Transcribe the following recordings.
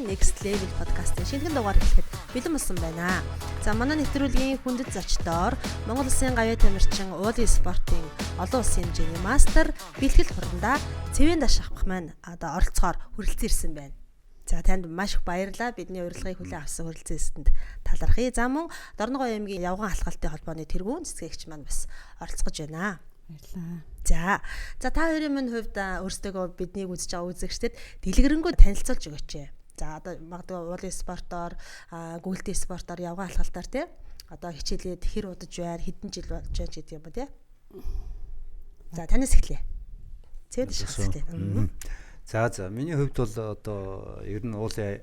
Next Level podcast-ийн шинэхэн дугаар эхлэхэд бэлэн болсон байна. За манай нэвтрүүлгийн хүндэт зочдоор Монгол Улсын гавьяа тамирчин уулын спортын олон улсын хэмжээний мастер бэлтгэл хурандаа Цэвэн Даш авах маань одоо оролцохоор хүрэлцэн ирсэн байна. За танд маш их баярлалаа. Бидний урилгыг хүлээн авсан хүрэлцээсэнд талархъя. За мөн Дорногов аймгийн явган халахалтын холбооны тэргүүн цэцгэгч маань бас оролцож байна. Баярлалаа. За та хоёрын минь хувьд өөрсдөө биднийг үзэж байгаа үзэгчдэд дэлгэрэнгүй танилцуулж өгөөч. За одоо магадгүй уулын спортоор, гүйлтийн спортоор, явган алхалтаар тий. Одоо хичээлээд хэр удаж байна, хэдэн жил болж байна гэдэг юм ба тий. За танаас эхлэе. Цэвэн Даш эхлэе. За миний хувьд бол одоо ер нь уулын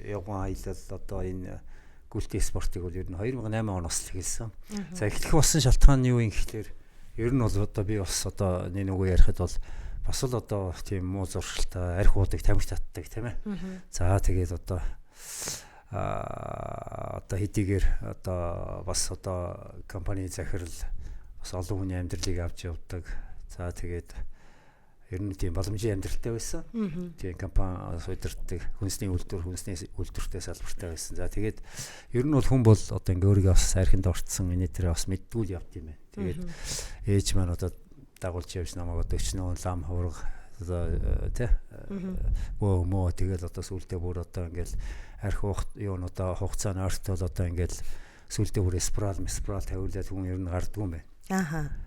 явган аялал одоо энэ гүйлтийн спортыг бол ер нь 2008 оноос эхэлсэн. За эхлэх болсон шалтгаан нь юу юм гэхээр ер нь бол одоо би бас одоо нэг үгээр ярихад бол бас л одоо тийм муу зуршилтай арх уудаг тамхи татдаг тийм ээ. За тэгээд одоо хэдийгээр одоо бас одоо компани захирал бас олон хүний амьдралыг авч явдаг. За тэгээд ер нь тийм боломжийн амьдралтай байсан. Тийм компани удирддаг хүнсний үйлдвэртэй салбартай байсан. За тэгээд ер нь бол хүн бол одоо ингээ өөрийгөө бас архинд орцсон энэ төрөө бас мэддгүүл явд юм байна. Тэгээд ээж маань одоо дагуулж явж намайг одоо өчнөө лам хураг одоо тий мөө тэгээд одоо сүултээ бүр одоо ингээл арх юу н одоо хугацааны ойртол одоо ингээл сүултээ бүр спрал тавиулаад хүн ер нь гардгүй юм байна.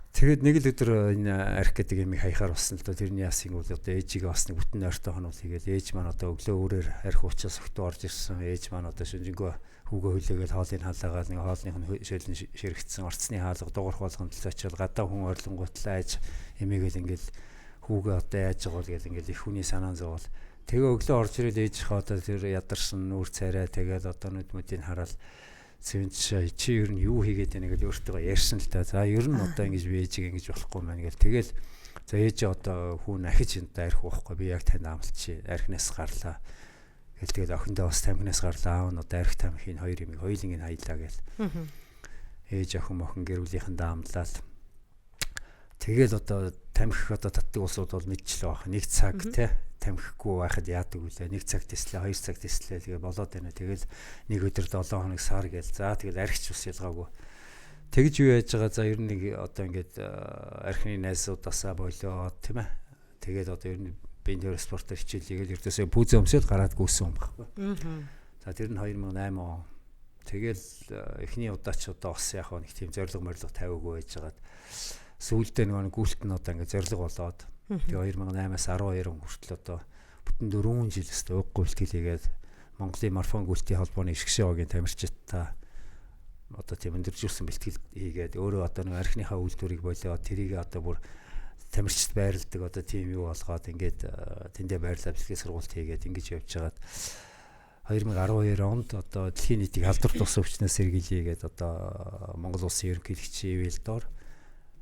Тэгээд нэг л өдөр энэ арх гэдэг юм хаяхаар болсон л доо тэрний ясыг бол одоо ээжигээ бас нэг бүтэн ойртой хонол хийгээд ээж маань одоо өглөө өөрөөр арх уучаас өгтөө орж ирсэн. Ээж маань одоо шинжэнгөө хүүгээ хүлээгээд хоолыг халаагаад нэг хоолных нь шилэн ширэгдсэн орцны хаалга дуурах болгонд л очил гадаа хүн ойрлонгуутлаа ээж эмээгээл ингээл хүүгээ одоо яаж байгаа бол гэл ингээл их хүний санаан зовол тэгээ өглөө орж ирээд ээжийнхээ одоо тэр ядарсан нүүр царай тэгээд одоо нүдмүүдийг хараад Цэвэн чи ер нь юу хийгээд байна гэж өөртөө ярьсан л та. За ер нь одоо ингэж би ээжийг ингэж болохгүй маань гэл тэгэл за ээж одоо хүн ахиж энэ арх уухгүй би яг танд амлчих архинаас гарлаа. Гэл тэгэл охиндоо бас тамхинаас гарлаа. Аав нь одоо арх тамхины хоёр юмыг хоёулынг хаялаа гэл. Ээж охин гэр бүлийнхэн даамлаад. Тэгэл одоо тамхи одоо татдаг улсууд бол мэдчихлээ баха. Нэг цаг те тамхихгүй байхад яадаг үлээ. Нэг цаг тэслээ, 2 цаг тэслээ тэгээ болоод байна. Тэгэл нэг өдөр 7 хоног сар гээл. За тэгэл архич ус ялгаагүй. Тэгж юу яаж байгаа за ер нь нэг одоо ингээд архины найзуудаасаа болоод тийм ээ. Тэгээд одоо ер нь бинтер спортоор хичээлийгээл ердөөсөө пүүзээ өмсөд гараад гүйсэн юм баггүй. За тэр нь 2008 он. Тэгэл эхний удаач одоо бас яг нэг тийм зориг тавиагүй байжгаад сүүлдээ нэг гүйлт нь одоо ингээд зориг болоод тэгээ 2008-аас 12 он хүртэл одоо бүтэн 4 жил өстой уг гүйлт хийгээд Монголын марафон гүйлтийн холбооны ишгшээгийн тамирчидтай одоо тийм өндөржүүлсэн бэлтгэл хийгээд өөрөө одоо нэг архиныхаа үйлдвэрийг болоод тэрийг одоо бүр тамирчид байрладаг одоо тийм юу болгоод ингээд тэндээ байрлал бэлтгэл сургалт хийгээд ингэж явж байгаад 2012 онд одоо дэлхийн нийтийг халдвар тус өвчнөөс сэргийльегээд одоо Монгол улсын ерөнхийлөгчийн ивэлдор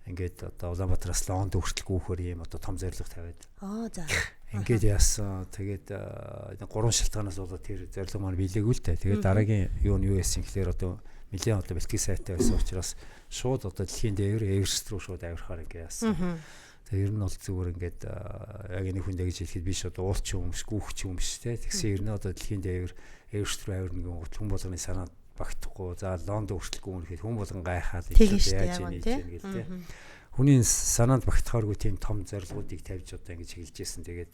ингээд одоо Улаанбаатараас Лонд хүртэл гүүхөр ийм одоо том зорилго тавиад. За. Ингээд яасан. Тэгээд 3 шалтгаанаас болоод тэр зорилго маань биелээгүй л дээ. Тэгээд дараагийн юу яасан гэхээр одоо нэлээд одоо бэлтгэл сайтай байсан учраас шууд одоо дэлхийн дээвэр Эверест рүү шууд авирахаар ингээд яасан. Тэгээд ер нь бол зүгээр ингээд яг нэг хүн дэ гэж хэлэхэд би шууд уулч юм биш, гүүхч юм биш те. Тэгсэн ер нь одоо дэлхийн дээвэр Эверест рүү авирна гэх хүн болгоны санаанд багтахгүй. За Лонд хүртэл гүнэхэд хүн болгон гайхаад яаж ийм гэл те. Хүний санаанд багтахааргүй тийм том зорилгоодыг тавьж одоо ингэж хэлж ирсэн. Тэгээд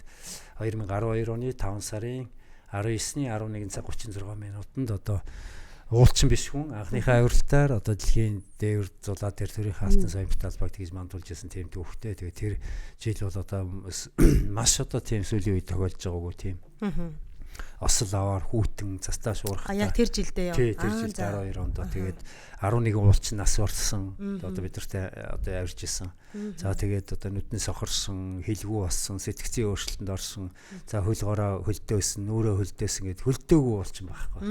2012 оны 5 сарын 19-ний 11 цаг 36 минутанд одоо уулчин биш хүн анхныхаа авиралтаар одоо дэлхийн дээвэр зулаа дээр төрийн хаалтан соён металл баг тэгж мандуулж ирсэн тийм төвхтэй. Тэгээд тэр жил бол одоо маш одоо тийм сүүлийн үед тохиолж байгаагүй тийм. Осол аваар хүүтэн застаа шуурах. Яг тэр жилдээ яа. Тий, тэр жилд 12 онд тэгээд 11 уулчин нас орсон. Одоо бид нартай одоо авирж исэн. За тэгээд одоо нүдний сохорсон, хэлгүү болсон, сэтгцийн өөрчлөлтөнд орсон. За хөлгороо хөлдөөсөн, нүрээ хөлдөөсөн гэд хөлдөөгүй уулчин байхгүй.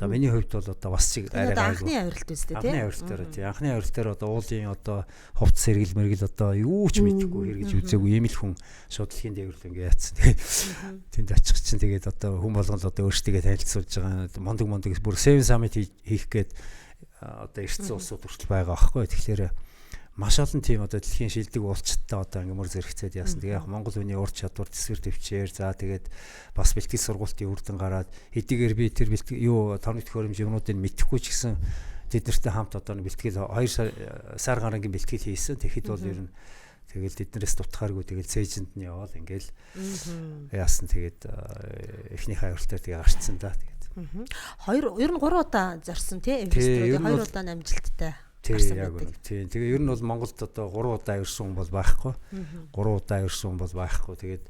За миний хувьд бол одоо бас чиг арай анхны авиралт үстэй тий. Анхны авиралтаар тий. Анхны авиралтаар одоо уулын одоо хувц сэргэл мэргэл одоо юу ч мэдэхгүй хэрэгж үзээгүй ийм л хүн шууд дэлхийн дээвэрлэн ингээ яатсан. Тэгээд тэнд очих чинь тэгээд одоо хүн болгон л одоо өөрсдөө танилцуулж байгаа мондөг бүр 7 summit хийх гээд одоо эртсэн улсууд хүртэл байгаа аахгүй. Тэгэхээр маш олон тийм одоо дэлхийн шилдэг уулзалттай одоо ингээ мөр зэрэгцээд яасан. Тэгээ яг Монгол хүний ур чадвар төсвөр төвчээр за тэгээд бас бэлтгэл сургуулийн үрдэн гараад хэдийгээр би тэр бэлтгэл юу тооны төхөөрөмж юмнуудыг мэдэхгүй ч гэсэн тэд нартай хамт одоо бэлтгэл 2 сар гарангийн бэлтгэл хийсэн. Тэгэхэд бол ер нь тэгэл тэднээс дутхааргүй тэгэл цээжинд нь яваал ингээл яасан. Тэгээд эхнийхээ авиртаар тэгээ гарцсан да. Тэгээд ер нь 3 удаа зорсон тий Эверестээр 2 удаа амжилттай. Тийм. Тэгээ ер нь бол Монголд одоо 3 удаа ирсэн хүн бол байхгүй. 3 удаа ирсэн хүн бол байхгүй. Тэгээд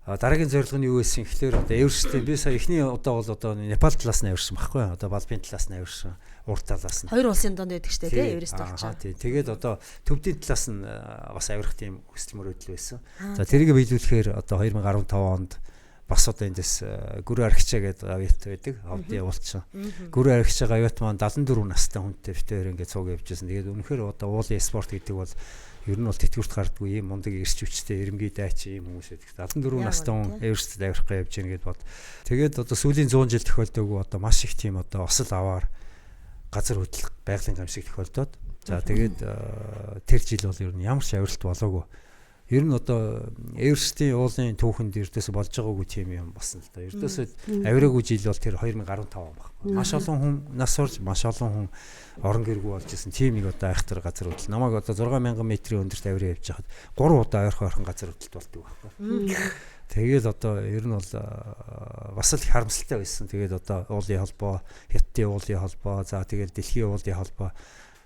дараагийн зорилго нь юу байсан гэхээр одоо Эвересттэй би сая эхний удаа бол одоо Непал талаас нь авирсан байхгүй. Одоо Балбын талаас нь авирсан. Урд талаас нь. 2 улсын донд байдаг штэ тий Эверест болж байгаа. Тийм. Тэгээд одоо төвдийн талаас нь бас авирах тийм хүсэл мөрөөдөл байсан. За тэрийг биелүүлэхээр одоо 2015 онд бас одоо эндээс гүрэн архичаа гэдэг авьяат байдаг. Хавд явуулсан. Гүрэн архичаа авьяат маань 74 настай хүнтэй битээр ингээд цуг явжсэн. Тэгээд үнэхээр одоо уулын спорт гэдэг бол ер нь бол тэтгэврт гардгүй юм мундаг эрч хүчтэй эрэмгий дайч юм хүмүүс байдаг. 74 настай хүн Эверестэд авирах гэж явж гин гэдээ бод. Тэгээд одоо сүүлийн 100 жил тохиолдоогүй одоо маш их тийм одоо осол аваар газар хөдлөх байгалийн гамшиг тохиолдоод. За тэгээд тэр жил бол ер нь ямар ч авиралт болоогүй. Ер нь одоо Эверестийн уулын түүхэнд ердөөсө болж байгаагүй тийм юм болсон л да. Ердөөсө авираагүй жил бол тэр 2015 он баг. Маш олон хүн нас орж, маш олон хүн орон гэргүй болж исэн. Тийм нэг одоо айхтар газар хөдлөл. Намайг одоо 6000 метрийн өндөрт авираа явж хахад 3 удаа ойрхон газар хөдлөлт болдог байхгүй. Тэгээд одоо ер нь бол бас л харамсалтай байсан. Тэгээд одоо уулын холбоо, Хятадын уулын холбоо, за тэгээд дэлхийн уулын холбоо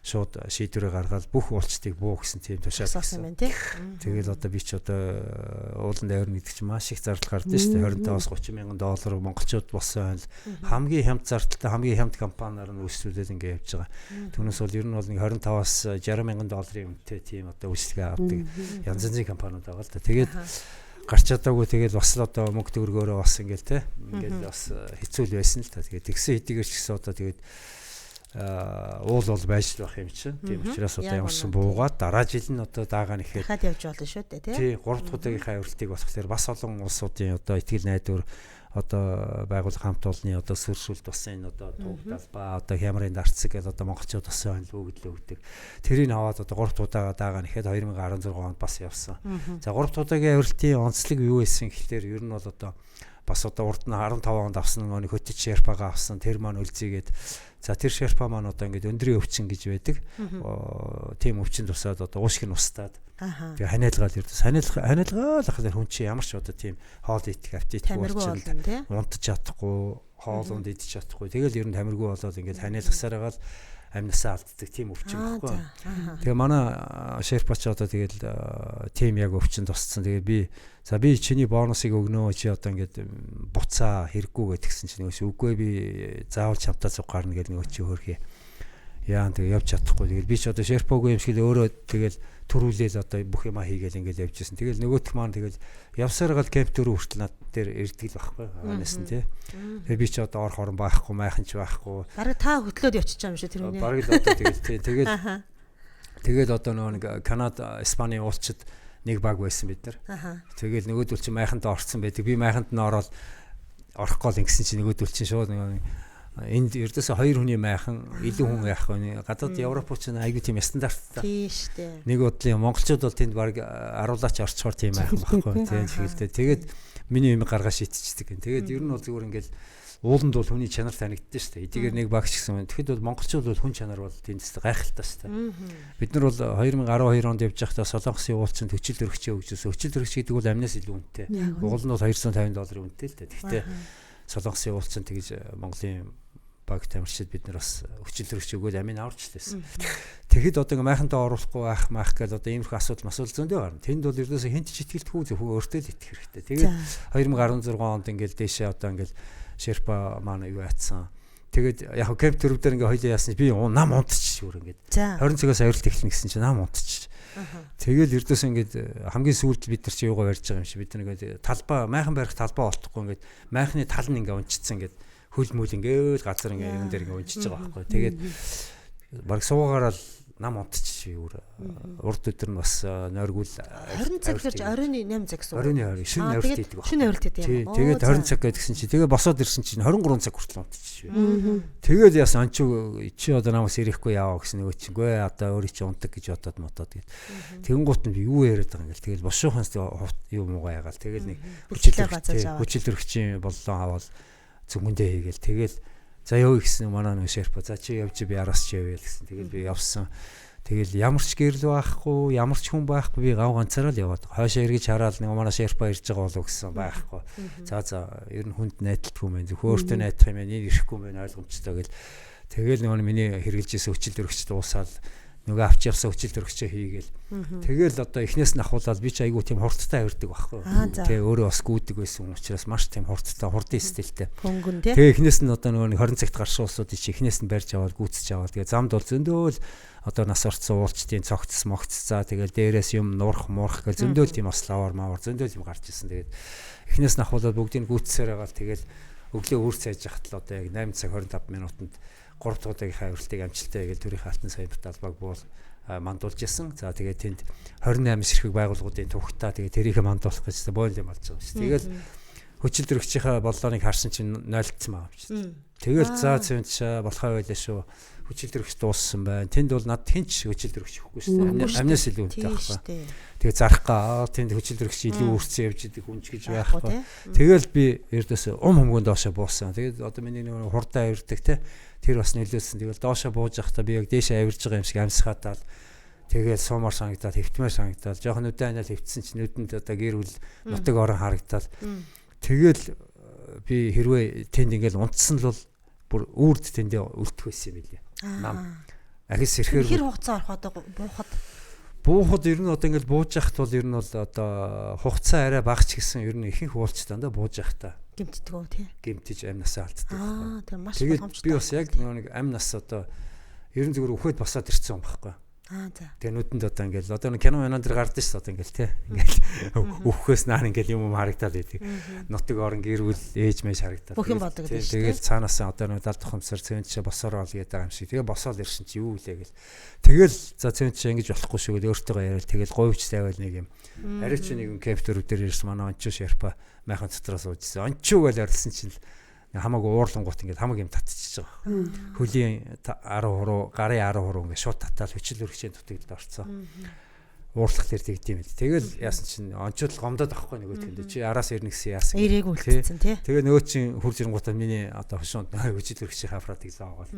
шууд шийдвэрээ гаргаад бүх уулчдыг буу гэсэн тийм тушаал гэсэн юм тий. Тэгээд одоо би ч одоо ууланд авирна гэдэг чинь маш их зардал гардаг шүү дээ. 25-аас 30 мянган доллар монголчууд болсон байл хамгийн хямд зардалтай хамгийн хямд компаниар нь үйлчлүүлээд ингэ явж байгаа. Түүнээс бол ер нь бол нэг 25-аас 60 мянган долларын үнэтэй тийм одоо үйлчлэгээ авдаг янз янзын компаниуд байгаа л да. Тэгээд гарч чадаагүй тэгээд бас л одоо мөнгө төгрөгөөрөө бас ингээл те ингээл бас хэцүү л байсан л та. Тэгээд тэгсэн хэдийгээр ч гэсэн одоо тэгээд уул бол байж л байх юм чинь. Тийм учраас одоо ямарсан буугаад дараа жил нь одоо даагаа нэхэд хаад явж болно шүү дээ тий. 3 дахь удаагийнхаа авиралтыг болохоор бас олон улсуудын одоо итгэл найдвар одоо байгууллага хамт олонны одоо сөрсүүлт болсон энэ одоо туг талбай одоо хямрын дарцэг гэдэг одоо монголчууд болсон өгдлөө өгдөг. Тэрийг аваад одоо 3 дахь удаагаа даагаа нэхэд 2016 онд бас явсан. За 3 дахь удаагийн авиралтын онцлог юу байсан гэхээр ер нь бол одоо бас одоо урд нь 15 онд авсан нэг хөтөч шерпагаа авсан тэр маань үлзийгээд за тэр шерпа маань одоо ингээд өндрийн өвчин гэж байдаг. Тийм өвчин тусаад одоо уушиг нь устдаад тэгээ ханиалгаад ирдэ. Ханиалгаал ахлаар хүн чи ямар ч одоо тийм хоол идэх аппетит болчихсон. Унтаж чадахгүй, хоол унд идэж чадахгүй. Тэгэл ер нь тамиргүй болоод ингээд ханиалгасаар байгаа л амнасаа алддаг тийм өвчин байхгүй. Тэгээ манай шерпа ч одоо тэгэл тийм яг өвчин тусцсан. Тэгээ би чиний бонусыг өгнө чи одоо ингээд буцаа хэрэггүй гэдгсэн чинь нөгөөс үгүй би заавал чамтаа цуг гарна гэл нөгөө чи хөрхий. Яа тэгээ явж чадахгүй. Тэгэл би ч одоо шерпагүй юм шиг л өөрөө тэгэл төрүүлээл одоо бүх юма хийгээл ингээд явжсэн. Тэгэл нөгөөх маань тэгэл явсаар гал кемп төрөө хүртэл над дээр ирдэг л байхгүй. Аанаас нь тий. Тэгээ би ч одоо ор хорон байхгүй, майхан ч байхгүй. Бараг та хөтлөөд явчих юм шиг тэр үнэ. Бараг л одоо тэгэл тий. Тэгэл одоо нөгөө Канада, Испаний уулчид нэг баг байсан бид нар. Тэгэл нөгөөдөл чи майханд орцсон байдаг. Би майханд нь ороод орохгүй л ингэсэн чи нөгөөдөл чи шууд энд ердөөсөө 2 хүний майхан илүү хүн яах вэ? Гадаад Европч нь айгүй тийм стандарттай. Тийм шүү дээ. Нэг бодлын монголчууд бол тэнд баг аруулаач орчхоор тийм майхан байхгүй тийм чиглэлтэй. Тэгээд миний юм гаргаа шийдчихдэг. Тэгээд ер нь бол зүгээр ингээл ууланд бол хүний чанар танигддаг шүү дээ. Эдгээр нэг багч гэсэн. Тэгэхэд бол монголчууд бол хүн чанар бол тэндээс гайхалтай шүү дээ. Бид нар бол 2012 онд явж байхдаа Солонгосын уулчанд өчил төрөгчөө өгчөөс. Өчил төрөгч гэдэг бол амнаас илүү үнэтэй. Уул нь бол $250 үнэтэй л дээ. Гэхдээ Солонгосын уулчанд тэгж Монголын баг тамирчид бид нар бас өчил төрөгч өгөөд амин аварчлээсэн. Тэгэхэд одоо майхантай оруулахгүй маах гэдэг одоо иймэрхүү асуудал зөндөө гарна. Тэнд бол ердөөсөө хинт ч итгэлтгүй зөвхөн өөртөө л итгэх хэрэгтэй. Тэгээд 2016 онд ингээл дээшээ одоо ингээл шерпа маань юу яатсан. Тэгээд яг кемп төрөвдөр ингээ хоёлаа яасан би нам унтчих өөр ингээд 20 цагаас авиралт эхэлнэ гэсэн чинь нам унтчих. Тэгэл ердөөс ингээд хамгийн сүүлд бид нар чи юугаа барьж байгаа юм шиг бид нар ингээд талбай майхан барих талбай олдохгүй ингээд майхны тал нь ингээ унчицсан ингээд хөл мөл ингээд газар ингээ юм дээр ингээ унчиж байгаа байхгүй. Тэгээд баг суугаараа нам унтчих урд өдөр нь бас нойргуул 20 цаг хэрж оройн 8 цаг гэсэн. Оройн 20 шөнө нойрт хийдэг баг. Шөнө нойрт хийдэг юм. Тэгээд 20 цаг гэдгсэн чинь тэгээд босоод ирсэн чинь 23 цаг хүртэл унтчих. Тэгээд яасан анчи чи одоо намаас ирэхгүй яваа гэсэн нөгөө чингүй одоо өөрөө чи унтаг гэж бодоод мотоод гээд. Тэгэнгუут нь юу яриад байгаа юм гээл. Тэгээд бошуухаас юу муугаа ягаал. Тэгээд нэг хүчил төрөгчийн боллоо аваад зүгэндээ хийгээл. Тэгээд за ёо гэсэн манай нэг шерпа за чи явж би араас чи явъя гэсэн. Тэгээд би явсан. Тэгэл ямар ч гэрэл байхгүй, ямар ч хүн байхгүй би гав ганцаараа л яваад. Хойшоо эргэж хараад нэг манай шерпа ирж байгаа болов гэсэн байхгүй. За ер нь хүнд найдалтгүй юм байна. Зөвхөн өөртөө найдах юм байна. Энийг ирэхгүй юм байна ойлгомжтой гэл. Тэгэл нөгөө миний хэрэгжилж исэн хүчил төрөгч дуусаад нөгөө авч явсан хүчил төрөгчөө хийгээл. Тэгэл одоо эхнээс нь ахуулаад би ч айгүй тийм хурдтай авирдаг байхгүй. Тэгээ өөрөө бас гүйдэг байсан учраас маш тийм хурдтай, хурдын стилтэй. Тэгээ эхнээс нь одоо нөгөө 20 цагт гаршуулсууд чи эхнээс нь барьж аваад гүйцэж аваад тэгээ замд бол зөндөөл одоо нас орцсон уулчдын цогцс могццаа тэгэл дээрээс юм нурах муурах гэл зөндөөл тийм ославар маавар зөндөөл юм гарч ирсэн. Тэгээд эхнээс нь ахуулаад бүгдийг гүйцсээр байгаа тэгэл өглөө үрс хайж яхад л одоо яг 8 цаг 25 минутанд 3 дахь удаагийнхаа авиралтыг амжилттай хийгээл төрийн алтан сая талбайг буул мандуулж исэн. За тэгээд тэнд 28 ширхэг байгууллагуудын түүхтаа тэгээд тэрийг мандуулах гэж бойл юм болж байгаа шүү. Тэгэл хүчил төрөгчийнхаа боллооныг харсан чинь нойлдсон байгаа юм шүү. Тэгэл за цэвэнч болохоо байлаа шүү. Хүчил төрөгч дууссан байна. Тэнд бол над хинч хүчил төрөгч ихгүй шүү. Амнаас илүү үнэтэй байхгүй. Тэгээ зарах гаа тэнд хүчил төрөгч илүү үрцэн явж идэг хүнч гэж байхгүй. Тэгэл би ердөөс хөнгөн доошо буусан. Тэгээд одоо миний нэг хурдан авирдаг те тэр бас нөлөөсөн. Тэгэл доошо бууж явахдаа би яг дээшээ авирж байгаа юм шиг амсгаатаал тэгээд суумар санагдаад хэвтмээр санагдаад жоохон нүдэн анаа хэвтсэн чинь нүдэнд одоо гэрүүл нутаг орон харагдаад тэгэл би хэрвээ тэнд ингээл унтсан л бол бүр үрд тэндээ үлдэх байсан юм билээ. Нам ахис ирэхээр хэр хугацаа орох одоо буухад ер нь одоо ингээл бууж яхад бол ер нь бол одоо хугацаа арай багч гэсэн ер нь ихэнх уулч дандаа бууж яхтаа гимтдэг үү тий гимтэж амнасаа алддаг. Тэр маш боломжтой. Би бас яг нэг амнас одоо ер нь зүгээр өхөд босоод ирсэн юм байхгүй. За. Тэгээ нүдэнд одоо ингээл одоо нэг кино дээр гардаг шүү дээ ингээл тий. Ингээл өөхөөс наар ингээл юм харагдаад байдаг. Нутаг орон гэрүүл ээж мэж харагдаад. Бүх юм бодогдсон шүү. Тэгэл цаанаас одоо нэг 70 тухамсар цэвэнчээ босороо л гэдэг юм шиг. Тэгээ босоод ирсэн чи юу вэ гэл. Тэгэл за цэвэнчээ ингэж болохгүй шүү гэдэг өөртөөгөө яриад тэгэл говьч тавиал нэг юм. Арай чи нэг кемптер өдөр ирсэн манай ончуу шерпа майхан дотроос уужсэн. Ончуу гэж арилсан чинь хамаагүй уурлангуут ингээд хамаг юм татчихж байгаа. Хөлийн 10 хуруу, гарын 10 хуруу ингээд шууд татаал хүчил өргөчийн дутагд орцсон. Уурлах дээр тэгдэм байл. Тэгэл яасан чинь онцод гомдоод авахгүй нөгөө тэнд чи араас ирнэ гэсэн яасан. Эрээг үлдсэн тий. Тэгээ нөгөө чин хурж ирэнгуутаа миний одоо хошоонд хүчил өргөчийн хафратыг заагаал.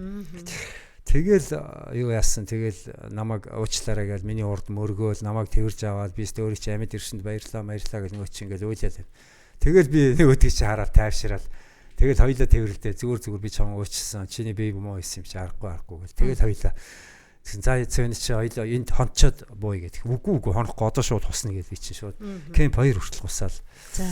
Тэгэл юу яасан тэгэл намайг уучлаарай гэж миний урд мөргөөл намайг тэрж аваад би өөрийн чи амьд ирсэнд баярлаа гэж нөгөө чи ингээд уйлаад. Тэгэл би нөгөөдгийг чи хараад тайвшираад тэгэл хоёлаа тэрвэрлдээ зүгээр би чам уучсан чиний бэйб муу исэн юм чи аргагүй гэл тэгэл хоёлаа за цэвэн чи хоёлаа энд хончоод бууя гэдэг үгүй хонохгүй одоо шууд хусна гэдэг чи шууд кемп 2 хүртэл гусаал за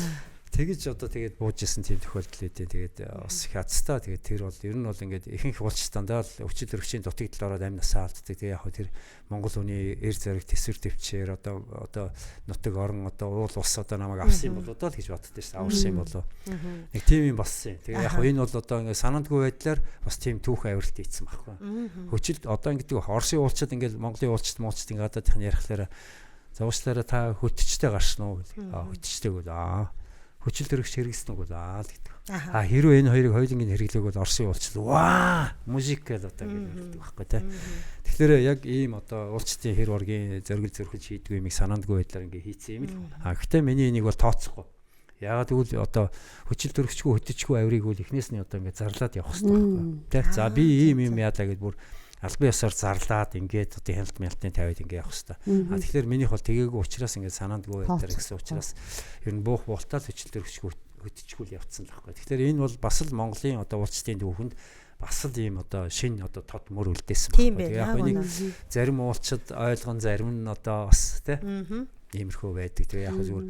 тэгэж одоо тэгээд бууж исэн тийм тохиолдол үүдээ тэгээд бас их хацтай тэгээд тэр бол ер нь бол ингээд ихэнх уулчтандаа л өвчил төрөгчийн дутагдал ороод амнасаа алддаг тэгээд яг тэр Монгол хүний эр зэрэг төсвөр төвчээр одоо нутаг орон одоо уул ус одоо намайг авсан юм болоо л гэж боддоо шүү дээ аварсан юм болоо нэг тийм юм болсон юм тэгээд яг энэ бол одоо ингээд санаандгүй байдлаар бас тийм түүх авиралт ийцсэн байхгүй хүчил одоо ингээд Орсын уулчид ингээд Монголын уулчид муулчид ингээд гадаадх нь ярихлаараа за уучлаарай та хөтчтэй гарсан уу гэл хөтчтэй гэл хүчил төрөгч хэрэгсэн үг л гэдэг. Хэрвээ энэ хоёрыг хоёулангийн хэрэглээг бол Орсын уулчлал ваа мужик гэдэг одоо гэдэг байхгүй тий. Тэгэхээр яг ийм одоо уулчтын хэр ургийн зоргил зөрхөж хийдэг юмыг санаандгүй байдлаар ингээ хийцэн юм л. Гэхдээ миний энийг бол тооцохгүй. Яагаад гэвэл одоо хүчил төрөгчгүй хөтөчгүй авирыг бол эхнээс нь одоо ингээ зарлаад явах хэрэгтэй байхгүй. Тий. За би ийм юм яалаа гэж бүр албан ёсоор зарлаад ингээд одоо хяналт мялтны тавиад ингээд явах хэрэгтэй. Тэгэхээр минийх бол тэгээгүй учраас ингээд санаандгүй байдлаар гэсэн учраас ер нь буух буултаа л хүчил төрөгчгүй хөтчихгүй явцсан л байхгүй. Тэгэхээр энэ бол бас л Монголын одоо уулчтын түүхэнд бас л ийм одоо шинэ одоо тод мөр үлдээсэн байна. Яг энийг зарим уулчид ойлгон зарим нь одоо бас тийм иймэрхүү байдаг. Тэгээ яг зүгээр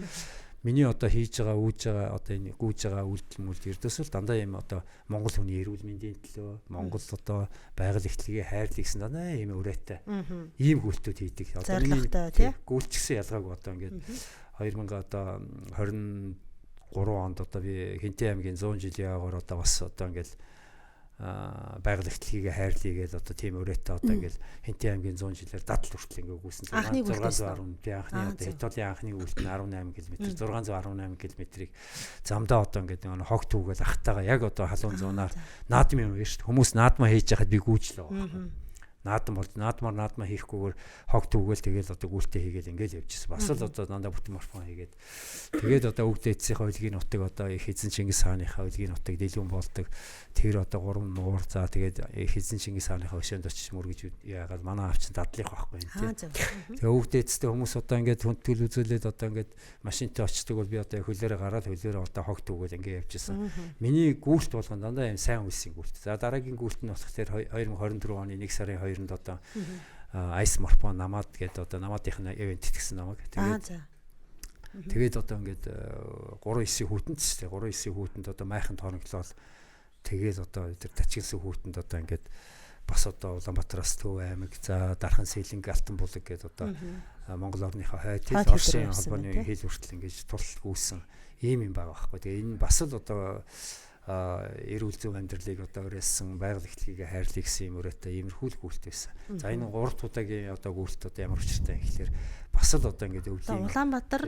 миний одоо хийж байгаа үүж байгаа одоо энэ гүйж байгаа үйлдэл мүлд ердөөсөө дандаа юм одоо Монгол хүний эрүүл мэндийн төлөө Монгол одоо байгаль эхлэгийн хайрлал гэсэн дандаа ийм үрээтэй ийм гүйлтүүд хийдэг. Одоо миний гүйлчсэн ялгаагүй одоо ингээд 2000 одоо 23 онд одоо би Хинтээ аймгийн 100 жилийн агаар одоо бас одоо ингээд байгаль эхлэхийг хайрлая гэдэг одоо тийм өрөөтэй одоо ингээл Хинтээ аймгийн 100 жилээр дадал хүртэл ингээ өгүүлсэн 610 тий анхны одоо Италийн анхны үлд нь 18 км 618 км-ийг замдаа одоо ингээд нэг хог түүгээл ахтайгаа яг одоо халуун зуунаар наадмын юм шүү дээ. Хүмүүс наадмаа хийж яхад би гүйжлээ байгаа. Наадмаар хийхгүйгээр хог түүгээл тэгэл одоо гүйлтээ хийгээл ингээл явжсэн. Бас л одоо дандаа бүтэн морфон хийгээд тэгээд одоо өвгдөө эцсийн хөвлөгийн нутаг одоо их эзэн Чингис хааныхаа хөвлөгийн нутаг дэлгүүн болдог. Тэр одоо 3 нуур за тэгээд их эзэн Чингис хааныхаа өшөөнд очиж мөргөж яагаад манай авчин дадлих байхгүй юм тий. Тэгээд өвгдөө эцстэй хүмүүс одоо ингээд хүндтгэл үзүүлээд одоо ингээд машинтай очдог бол би одоо хөлөөрөө гараад хөлөөрөө одоо хог түүгээл ингээд явжсэн. Миний гүйлт болгон дандаа юм сайн үлсийн гүйлт. За дараагийн гүйлт нь болохоор 2024 оны 1 сарын 2-нд одоо Ice Morpho намаад гэдэг одоо намаадынхны ивент итгэсэн намайг. Тэгээд одоо ингээд 3-9 хүүтэнд ч тийм 3-9 хүүтэнд одоо майхан тооноглол тэгээд одоо тэр тачилсан хүүтэнд одоо ингээд бас одоо Улаанбаатараас Төв аймаг за Дархан Сэлэнг Алтан булаг гэдэг одоо Монгол орныхоо хойд Орсын холбооны хил хүртэл ингээд тулт гүйсэн ийм юм байгаа байхгүй. Тэгээ энэ бас л одоо эрүүл зөв амьдралыг одоо өрөөсөн байгаль эхлэхийг хайрлах гэсэн юм өрөөтэй иймэрхүү л гүйлт байсан. За энэ 3 удаагийн одоо гүйлт одоо ямар учиртай юм гэхээр бас л одоо ингээд өвлийн Улаанбаатар,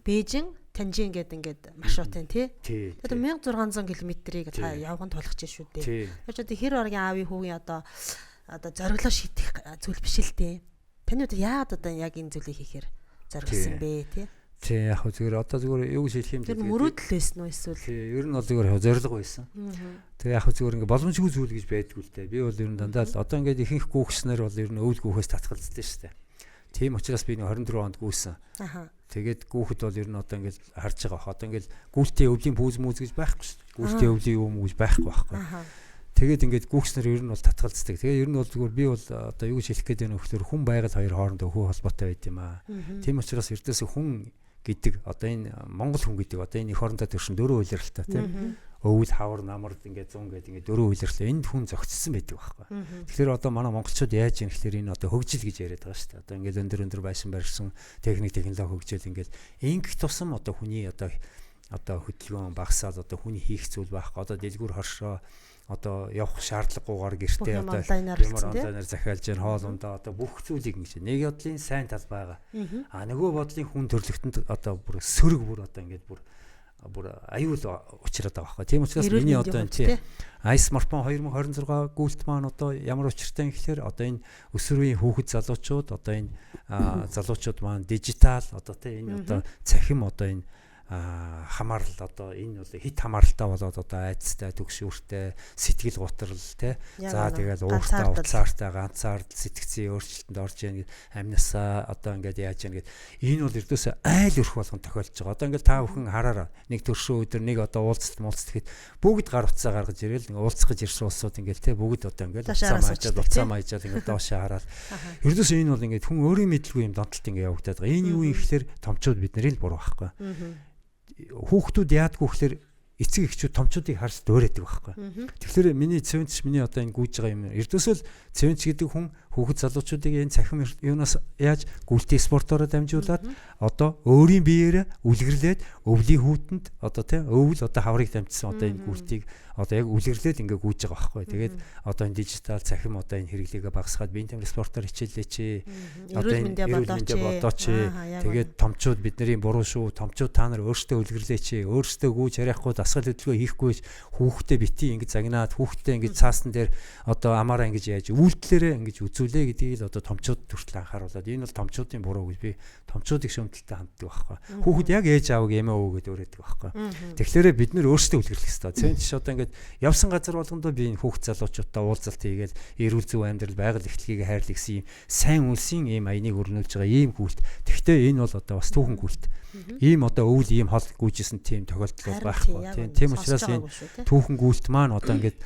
Бээжин, Танжин гэдэг ингээд маршрутын тий. Тэгээд 1600 км-ийг та явган тулах чинь шүү дээ. Тэр ч одоо хэр оргийн аавын хүүгийн одоо зориглоо шийдэх зүйл биш л дээ. Таны одоо яагаад одоо яг энэ зүйлийг хийхээр зориулсан бэ тий? Тий яг зүгээр одоо зүгээр юу гэж хэлэх юм бэ? Тэр мөрөөдөл байсан уу эсвэл? Тий ер нь бол зүгээр зориг байсан. Тэгээ яг зүгээр ингээ боломжгүй зүйл гэж байдгүй л дээ. Би бол ер нь дандаа л одоо ингээд ихэнх гүүгчнэр бол ер нь өвөл гүүхээс татгалздаг шүү дээ. Тийм учраас би нэг 24 онд гүйсэн. Тэгээд гүүхэд бол ер нь одоо ингээд харж байгаа бах. Одоо ингээд гүйлтийн өвлийн пүүз мүүз гэж байхгүй шүү дээ. Гүйлтийн өвлийн юм гэж байхгүй байхгүй. Тэгээд ингээд гүүгчнэр ер нь бол татгалздаг. Тэгээ ер нь бол зүгээр би бол одоо юу гэж хэлэх гээд байна вэ гэхээр хүн байгаль хоёр хоорондоо хөө холбоотой байд юм аа. Тийм учраас эрдээсээ хүн гэдэг одоо энэ Монгол хүн гэдэг одоо энэ эх орондоо төршин 4 үйлрэлтэй тийм өвөл хавар намард ингээд 100 гэдэг ингээд 4 үйлрэлтэй энд хүн зөгцсөн байдаг байхгүй. Тэгэхээр одоо манай монголчууд яаж юм гэхээр энэ одоо хөгжил гэж яриад байгаа шүү дээ. Одоо ингээд өндөр байшин барьсан техник технологи хөгжил ингээд ингэх тусам одоо хүний одоо хөдөлгөөн багасаад одоо хүний хийх зүйл байхгүй. Одоо дэлгүүр хоршоо одоо явах шаардлагагүйгээр гэртээ одоо ямар онлайнаар захиалж яах хоолундаа одоо бүх зүйлийг ингэж нэг бодлын сайн тал байгаа. Нөгөө бодлын хүн төрлөختөнд одоо бүр сөрөг бүр одоо ингэж бүр аюул учраад байгаа байхгүй. Тийм учраас миний одоо энэ Ice Morpho 2026 гүйлт маань одоо ямар учиртай юм гэхээр одоо энэ өсвөрийн хүүхэд залуучууд одоо энэ залуучууд маань дижитал одоо тийм энэ одоо цахим одоо энэ хамаарал одоо энэ бол хит хамааралтай болоод одоо айцтай төгшөөртэй сэтгэл готрол те за тэгэл ууртай уцаартай ганцаар сэтгцийн өөрчлөлтөнд орж яах амнасаа одоо ингээд яаж яах гээд энэ бол ердөөсөө айл өрх болгон тохиолдож байгаа. Одоо ингээд та бүхэн хараараа нэг төршөө өдөр нэг одоо уулзалт хэд бүгд гар утсаа гаргаж ирээл нэг уулзах гэж ирсэн улсууд ингээд те бүгд одоо ингээд уцаа маажаад ингээд доошоо хараад ердөөсөө энэ бол ингээд хүн өөрийн мэдлгүй юм донтолт ингээд явагдаад байгаа. Энэ юу юм гэхээр томчууд бидний л буруу байхгүй. Хүүхдүүд яадгүй гэхээр эцэг эхчүүд томчуудыг харж дөөрөөдөг байхгүй. Тэгэхээр миний цэвэнч миний одоо энэ гүйж байгаа юм. Эрдөөсөө л цэвэнч гэдэг хүн хүүхэд залуучуудыг энэ цахим юунаас яаж гүйлтийн спортоор дамжуулаад одоо өөрийн биеэрээ үлгэрлээд өвлийн хүүтэнд одоо тийм өвөл одоо хаврыг дамжсан одоо энэ гүйлтийг одоо яг үлгэрлээд ингээ гүйж байгаа байхгүй. Тэгээд одоо энэ дижитал цахим одоо энэ хэрэглээгээ багасгаад биеийн тамирын спортоор хичээлээч. Одоо энэ эрүүл мэндэ бодооч. Тэгээд томчууд бидний буруу шүү. Томчууд та нар өөрсдөө үлгэрлээч. Өөрсдөө гүйж ярихгүй дасгал хөдөлгөөн хийхгүй хүүхдээ бити ингээ загнаад хүүхдээ ингээ цаасан дээр одоо амаараа ингээ яаж үйлдэлээрээ ингээ үзүүлээ гэдгийг л одоо томчууд хүртэл анхааруулад энэ бол томчуудын буруу гэж би томчуудыг шөмтөлтэй ханддаг байхгүй. Хүүхэд яг ээж аавыг эмээ өвөө гэдээ өрөөдөг байхгүй. Тэгэхээр бид нэр өөрсдөө үлгэрлэх хэрэгтэй. Цэвэн ч одоо ингээд явсан газар болгондоо би энэ хүүхэд залуучуудтай уулзалт хийгээл эрүүл зөв амьдрал байгаль эхлэхийг хайрлах гэсэн юм сайн үлсийн ийм аяныг өрнүүлж байгаа ийм гүйлт. Тэгвэл энэ бол одоо бас түүхэн гүйлт. Ийм одоо өвөл ийм хол гүйжсэн тийм тохиолдол байхгүй. Тийм учраас энэ түүхэн гүйлт маань одоо ингээд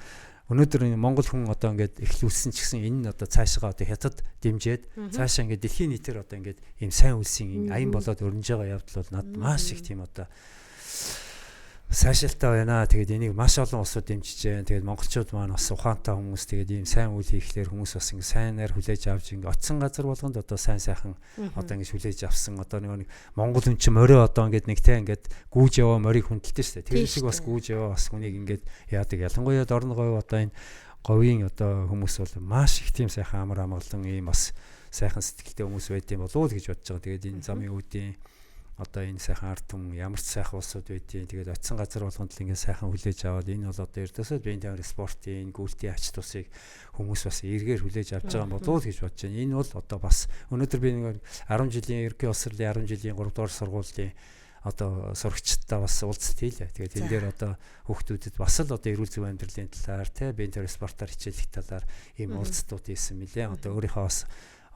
өнөөдөр Монгол хүн одоо ингээд эхлүүлсэн ч гэсэн энэ нь одоо цаашгаа одоо хятад дэмжиж цаашаа ингээд дэлхийн нийтээр одоо ингээд ийм сайн үлсийн аян болоод өрнөж байгаа явдал бол надад маш их тийм одоо сайшаалтай байна. Тэгээд энийг маш олон улсууд дэмжиж байна. Тэгээд монголчууд маань бас ухаантай хүмүүс тэгээд ийм сайн үйл хийхлээр хүмүүс бас ингэ сайнаар хүлээж авч ингэ оцсон газар болгонд одоо сайн сайхан одоо ингэ хүлээж авсан. Одоо нэг монгол хүн чинь морио одоо ингэ нэг те ингэ гүүж яваа морийг хүндэлдэг шүү дээ. Тэр шиг бас гүүж яваа бас хүнийг ингэ яадаг. Ялангуяа дорн говь одоо энэ говийн одоо хүмүүс бол маш их тийм сайхан амар амгалан ийм бас сайхан сэтгэлтэй хүмүүс байдсан болов уу гэж бодож байгаа. Тэгээд энэ замын үүдийн одоо энэ сайхан ард түмэн ямар ч сайхан улсууд байдیں۔ Тэгээд оцсон газар болгонд л ингээд сайхан хүлээж аваад энэ бол одоо ердөөсөө биеийн тамир спортын гүйлтийн ач тусыг хүмүүс бас эргээр хүлээж авч байгаа болов уу гэж бодож байна. Энэ бол одоо бас өнөөдөр би нэг 10 жилийн ерөнхий улсрлын 10 жилийн 3 дугаар сургуулийн одоо сурагчдаа бас уулзалт хийлээ. Тэгээд энэ дээр одоо хүүхдүүдэд бас л одоо эрүүл зүйн амьдралын талаар те биеийн тамир спортоор хичээлэх талаар ийм уулзалтууд хийсэн мөлий. Одоо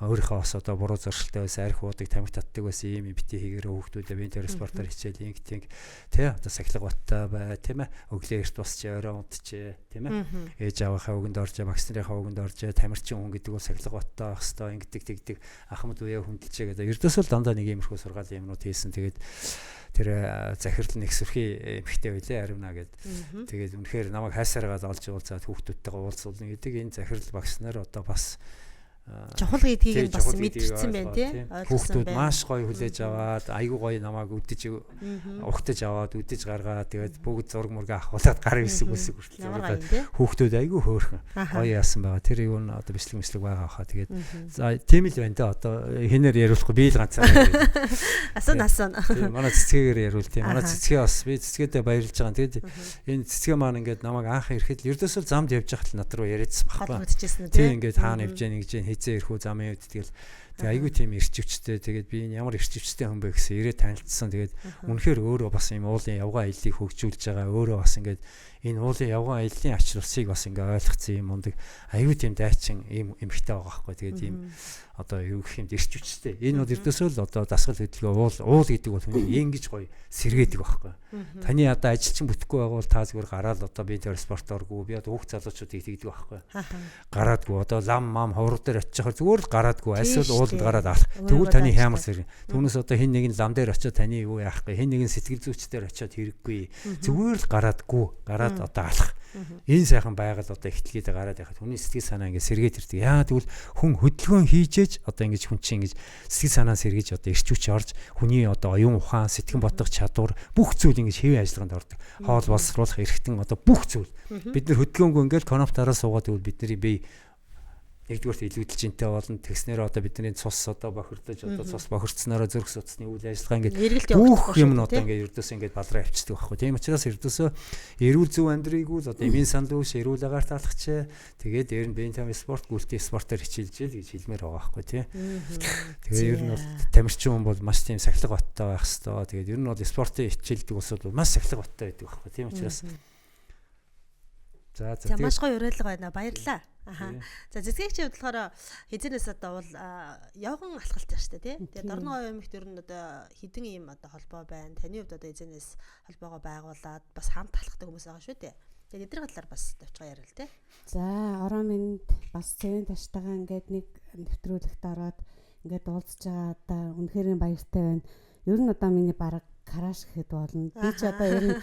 өөрийнхөө бас одоо буруу зуршилтай байсан арх уудаг тамхи татдаг байсан ийм бити хийгээрээ хүүхдүүдэд биеийн тамир спортоор хичээл инг тий одоо сахилга баттай бай тийм ээ өглөө эрт босч орой унтчээ тийм ээ ээж аваахаа өгөнд орж багснарынхаа өгөнд орж тамирчин хүн гэдэг бол сахилга баттай байх хэвээр ингэдэг тэгдэг ахмад үеэ хүндэлжээ гэдэг ердөөсөө дандаа нэг иймэрхүү сургаалын юмнууд хийсэн. Тэгээд тэр захирал нэг сүрхий эмхтэй байлээ аримна гэд. Тэгээд үнэхээр намайг хайсараад олж уулзаад хүүхдүүдтэйгээ уулзуулна гэдэг энэ захирал багш нар одоо бас чухал гэдгийг бас мэдэрсэн байна тий. Хүүхдүүд маш гоё хүлээж аваад айгуу гоё намайг үдэж ухтаж аваад үдэж гаргаад тэгээд бүгд зураг мурга авахуулаад гар хэсэг хүртэл зураад хүүхдүүд айгуу хөөрхөн гоё яасан байгаа. Тэр юу н одоо бичлэг байгаа хаа. Тэгээд за тийм л байна да. Одоо хинээр яриулахгүй би л ганцаар асан манай цэцгээр яриул тийм. Манай цэцгээ бас би цэцгээдээ баярлж байгаа. Тэгээд энэ цэцгээ маань ингээд намайг анх ирэхэд ердөөсөө замд явж байхад над руу яриадсан байхгүй. Тийм ингээд хаана явж яах гэж хизээ ирэх үү замын үед тэгэл айгүй тийм ирчвчтэй. Тэгээд би энэ ямар ирчвчтэй хүн бэ гэсэн ирээ танилцсан. Тэгээд үнэхээр өөрөө бас юм уулын явган аяллыг хөгжүүлж байгаа. Өөрөө бас ингээд энэ уулын явган аяллын ач тусыг бас ингээд ойлгоцсон юм мундаг айгүй тийм дайчин ийм эмхтэй байгаа байхгүй. Тэгээд ийм одоо юу гэх юм ирчвчтэй. Энэ бол ердөөсөө л одоо дасгал хөдөлгөөн уул гэдэг бол хүний ингэж гоё сэргээдэг байхгүй. Таны одоо ажилчин бүтэхгүй байгуул та зүгээр гараад одоо би тэр спорторгүй би одоо хүүхд залуучуудыг тэгдэг байхгүй. Гараадгүй одоо лам мам ховор дээр очихоор зүгээр л гараадгүй альсвал ууланд гараад алах. Тэгвэл таны хямар сэргэн. Түүнээс одоо хин нэг нь лам дээр очиод таны юу яах гээ. Хин нэг нь сэтгэл зүйч дээр очиод хэрэггүй. Зүгээр л гараадгүй. Гараад одоо алах. Энэ сайхан байгаль одоо ихтлгээд гараад яхад хүний сэтгэл санаа ингэ сэргээд ирдэг. Яа тэгвэл хүн хөдөлгөөн хийжээж одоо ингэж хүн чинь ингэж сэтгэл санаа сэргээж одоо ирчүүч орж хүний одоо оюун ухаан сэтгэн бодох чадвар бүх зүйл ингэж хэвийн ажиллагаанд ордог. Хоол боловсруулах эрхтэн одоо бүх зүйл. Бид нар хөдөлгөөнгөө ингээл коноптараа суугаад тэгвэл бидний бие нэгдүгээрт илүүдэлжинтэй болно. Тэгснээр одоо бидний цус одоо бохирдож одоо цус бохирдснараа зүрх судасны үйл ажиллагаа ингээд бүх юм нь одоо ингээд ердөөсөө ингээд балраа авчдаг байхгүй. Тийм учраас ердөөсөө эрүүл зөв амьдрыг үл одоо эмийн санал үүш эрүүл агаарт алхачээ. Тэгээд дээр нь биеийн тамир спорт гүйлтийн спортоор хичээлж ил гэж хэлмээр байгаа байхгүй тий. Тэгээд ер нь бол тамирчин хүн бол маш тийм сахилга баттай байх хэвээр. Тэгээд ер нь бол спортын хичээлдэг улсууд бол маш сахилга баттай байдаг байхгүй. Тийм учраас за маш гоё уриалга байна. Баярлалаа. За зэцгийгчийн бодлохоор хизэнээс одоо бол явган алхалт байна шүү дээ тий. Тэгээд дорн говь эмэгт ер нь одоо хідэн ийм одоо холбоо байна. Таны хувьд одоо эзэнээс холбоогоо байгуулад бас хамт алхдаг хүмүүс байгаа шүү дээ. Тэгээд эдгээр талаар бас товчгоо ярил тий. За ороо минь бас цэвэн таштайгаа ингээд нэг нэвтрүүлэгт ороод ингээд уулзж байгаа одоо үнэхээр баяртай байна. Ер нь одоо миний бараг краш гэхэд болно. Би ч одоо ер нь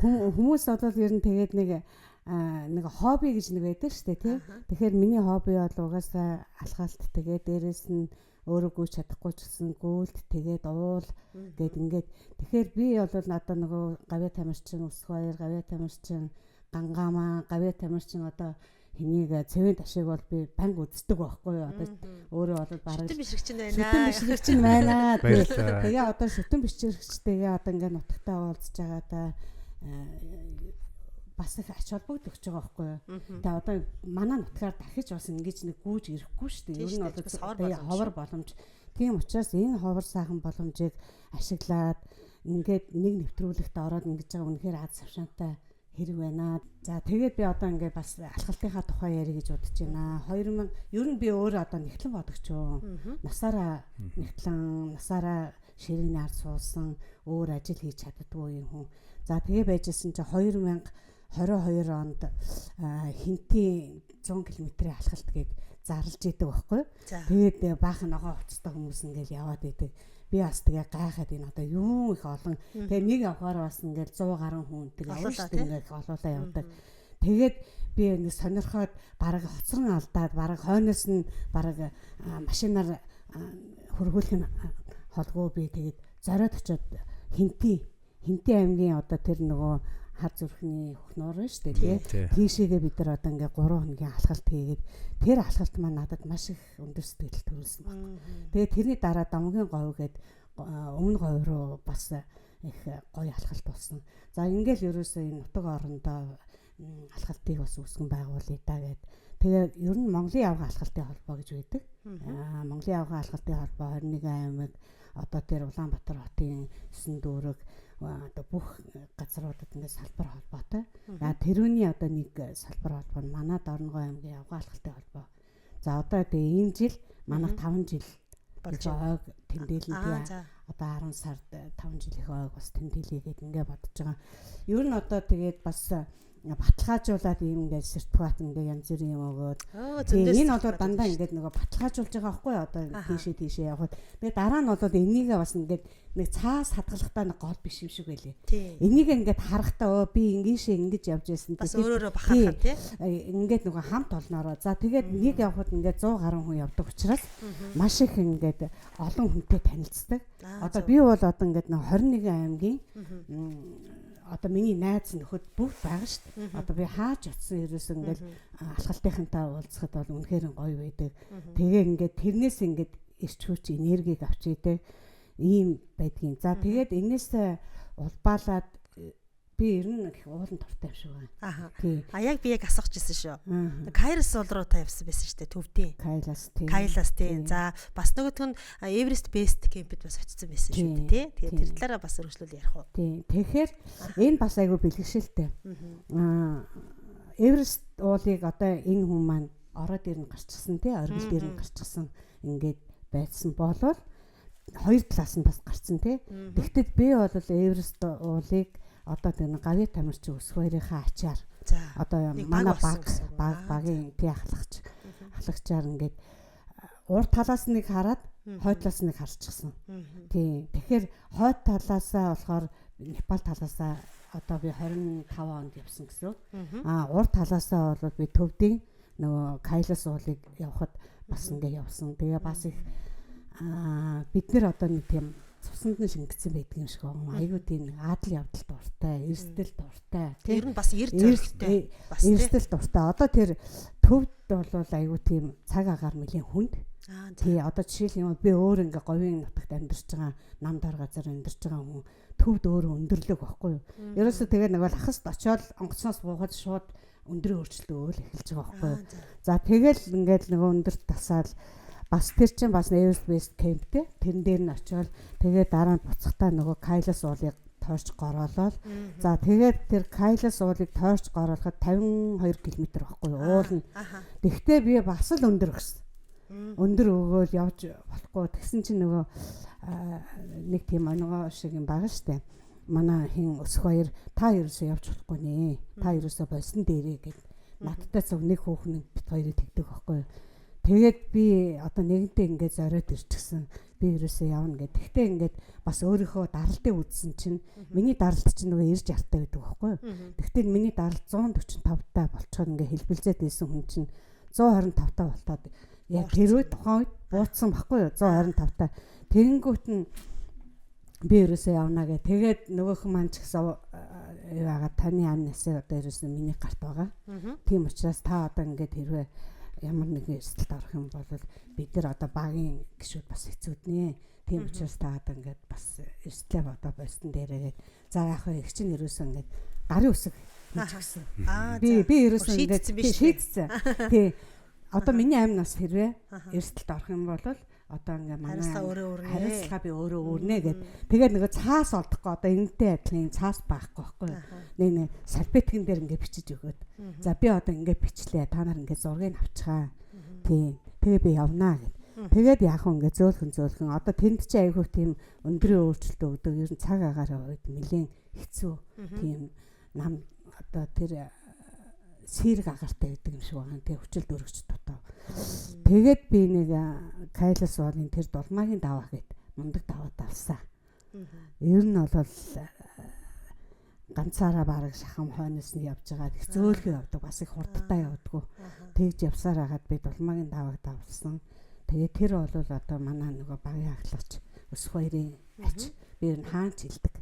хүмүүс одоо ер нь тэгээд нэг хобби гэж нэг байдаг шүү дээ тий. Тэгэхээр миний хобби бол угаасаа алхалт тэгээд дээрэс нь өөрөө гүйж чадахгүй ч гэсэн гүйлт тэгээд уул гэд ингээд тэгэхээр би бол одоо нөгөө гавья тамирчин өсөх баяр гавья тамирчин гангаамаа гавья тамирчин одоо хэнийг цэвэн ташиг бол би банк үздэг байхгүй юу одоо өөрөө бол бараг шүтэн бишрэгч байна. Шүтэн бишрэгч байна. Тэгээ одоо шүтэн бишрэгчтэйгээ одоо ингээд нутагтаа уулзж байгаа да бас их ач холбогдол өгч байгаа байхгүй юу. Тэгээ одоо манай нутгаар дахиж бас ингэж нэг гүйж ирэхгүй шүү дээ. Ер нь бол ховор боломж. Тийм учраас энэ ховор сайхан боломжийг ашиглаад ингээд нэг нэвтрүүлэгт ороод ингэж байгаа үнэхээр аз савшаантай хэрэг байна. За тэгээд би одоо ингээд бас алхалтынхаа тухай ярих гэж бодож байна. 2000 ер нь би өөрөө одоо нэгтлэн бодогч юу. Насаараа нэгтлэн, насаараа ширээний ард суусан, өөр ажил хийж чаддгүй юм хүн. За тэгээ байжсэн чи 2022 онд хинтийн 100 км-ийн алхалтгийг зарлж идэг байхгүй. Тэгээд баахан ногоо уцтай хүмүүс ингээл яваад идэг. Би бас тэгээ гайхаад энэ одоо юу их олон. Тэгээ нэг явахаар бас ингээл 100 гаруй хүн тэр явна шүү дээ. Ингээл олоолаа явдаг. Тэгээд би нэг сонирхоод бараг хоцрон алдаад бараг хойноос нь бараг машинаар хөргүүлэх нь холгүй би тэгээд зориод очиод хинтийн аймгийн одоо тэр нөгөө хар зүрхний хөхнөр нь шүү дээ тий. Тийшээгээ бид нар одоо ингээ 3 хоногийн алхалт хийгээд тэр алхалт маань надад маш их өндөр сэтгэл төрүүлсэн байна. Тэгээд тэрний дараа Домгийн говь гээд өмнө говь руу бас их гоё алхалт болсон. За ингээл ерөөсөө энэ нутаг орондоо алхалтыг бас үүсгэн байгуулъя да гэд. Тэгээд ер нь Монголын явган алхалтын холбоо гэж байдаг. Монголын явган алхалтын холбоо 21 аймаг одоо тэр Улаанбаатар хотын 9 дүүрэг одоо бүх газруудад ингээд салбар холбоотой. Тэрүүний одоо нэг салбар холбоо нь манай Дорногов аймгийн явган алхалтын холбоо. За одоо тэгээ энэ жил манайх 5 жил болж байгааг тэмдэглэн одоо 10 сард 5 жилийн ойг бас тэмдэглэгээд ингээд бодож байгаа. Ер нь одоо тэгээд бас баталгаажуулаад ийм ингээд сертификат ингээд янз бүрийн юм өгөөд энэ бол дандаа ингээд нөгөө баталгаажуулж байгаа байхгүй одоо тийшээ явахад тэгээ дараа нь бол энийг бас ингээд нэг цаас хадгалахтаа нэг гол биш юм шиг байлээ. Энийг ингээд харахтаа би ингэж явж байсан бас өөрөөрөө бахархаа тий ингээд нөгөө хамт олноороо за тэгээд нэг явахад ингээд 100 гаруй хүн явдаг учраас маш их ингээд олон хүнтэй танилцдаг. Одоо би бол одоо ингээд нэг 21 аймгийн одоо миний найз нөхөд бүгд байгаа шүү дээ. Одоо би хааж утсан ерөөс ингээд алхалтынхантай уулзахад бол үнэхээр гоё байдаг. Тэгээ ингээд тэрнээс ингээд ирч хүч энергийг авч идэг ийм байдгийн. За тэгээд энэс улбаалаад би ер нь их уулан дуртай юм шиг байна. А яг би асуух гэсэн шүү. Кайрас уул руу та явсан байсан шүү дээ төвдийн. Кайлас тий. За бас нөгөөх нь Эверест Бест кемпэд бас очсон байсан шүү дээ тий. Тэгээд тэр талаараа бас өргөжлүүл ярих уу. Тий. Тэгэхээр энэ бас айгүй бэлгэшэлтэй. Эверест уулыг одоо энэ хүн маань ороод ирнэ гарчихсан тий. Оргил дээр нь гарчихсан ингээд байсан болвол хоёр талаас нь бас гарцсан тий. Тэгвэл би бол Эверест уулыг одоо тэр гавьяа тамирчин өсөх хоёрынхаа ачаар одоо манай багийн тий ахлагчаар ингээд урд талаас нэг хараад хойд талаас нэг харчихсан. Тий. Тэгэхээр хойд талаасаа болохоор Непал талаасаа одоо би 25 онд явсан гэсэн. Урд талаасаа бол би төвдийн нөгөө Кайлас уулыг явахад бас ингээд явсан. Тэгээ бас их бид нэр одоо нэг тийм цусанд нь шингэсэн байдаг юм шиг байна. Айгуу тийм аадал явдал дуртай, эрсдэл дуртай. Тэр нь бас эрд зоригтой. Бас эрсдэл дуртай. Одоо тэр төвд бол айгуу тийм цаг агаар нэлийн хүнд. Тий, одоо жишээл юм би өөр ингээ говийн нутагт амьдарч байгаа, нам дор газар амьдарч байгаа хүн төвд өөрөө өндөрлөг байхгүй юу? Ерөөсөө тэгээ нэг бол ахаст очиод онгоцноос буухад шууд өндрийн өөрчлөлт эхэлж байгаа байхгүй юу? За тэгэл ингээд нөгөө өндөрт тасаал бас тэр чинь бас Everest Base Camp-тэй тэрэн дээр нь очиод тэгээд дараа нь буцахтаа нөгөө Кайлас уулыг тойрч гороолол. За тэгээд тэр Кайлас уулыг тойрч гороолоход 52 км байхгүй уул нь. Тэгтээ би бас л өндөр өгсөн. Өндөр өгөөл явж болохгүй. Тэгсэн чинь нөгөө нэг тийм оногоо шиг юм байгаа штэ. Манай хин өсөх хоёр та ерөөсөө явж болохгүй нэ. Та ерөөсөө болсон дээрээ гэд надтай цог нэг хүүхэн бит хоёрыг тэгдэг байхгүй. Тэгээд би одоо нэгэнтээ ингээд зориод ирчихсэн. Би ерөөсөө явна гэд. Тэгтээ ингээд бас өөрийнхөө даралтыг үзсэн чинь миний даралт чинь нөгөө 90 60 гэдэг байхгүй юу. Тэгтээ миний даралт 145 таа болчихоор ингээд хэлбэлзээд байсан хүн чинь 125 таа болтоод яг тэрөө тухайн үед бууцсан байхгүй юу 125 таа. Тэгэнгүүт нь би ерөөсөө явна гэ. Тэгээд нөгөөх маань ч гэсэн яагаад таны аннасаа одоо ерөөсөө миний гарт байгаа. Тийм учраас та одоо ингээд хэрвээ ямар нэгэн эрсдэлд орох юм бол бид нар одоо багийн гишүүд бас хэцүүднэ. Тийм учраас та одоо ингээд бас эрсдлээ бодоо болсон дээрээ. За яг хөө их чинь ерөөсөө ингээд гарын үсэг хийчихсэн. Би ерөөсөө ингээд шийдсэн. Тий. Одоо миний амь нас хэрвээ эрсдэлд орох юм бол одоо ингээ манай хариуцлага би өөрөө өрнэ гэд. Тэгээд нөгөө цаас олдохгүй одоо энэтэй адилхан цаас байхгүй байхгүй. Нэг салбетгэн дээр ингээ бичиж өгөөд. За би одоо ингээ бичлээ. Та нар ингээ зургийг авчихаа. Тийм. Тэгээ би явнаа гэд. Тэгээд яг хөө ингээ зөөлхөн одоо тэнд чи айгүй тийм өндрийн өөрчлөлт өгдөг. Ер нь цаг агаарын үед нэлээд хэцүү тийм нам одоо тэр сэрэг агартай байдаг юм шиг байгаа. Тэгээ хүчил дөрөгч дотоо. Тэгээд би нэг Кайлас болын тэр дулмаагийн даваа гэд мундаг даваа давсан. Ер нь бол ганцаараа бараг шахам хойноос нь явж байгаа. Их зөөлхөө явдаг. Бас их хурдтай явдаггүй. Тэгж явсаар хагаад би дулмаагийн давааг давсан. Тэгээд тэр бол одоо манай нөгөө багийн ахлагч өсөх хоёрын ач. Би ер нь хаач хилдэг.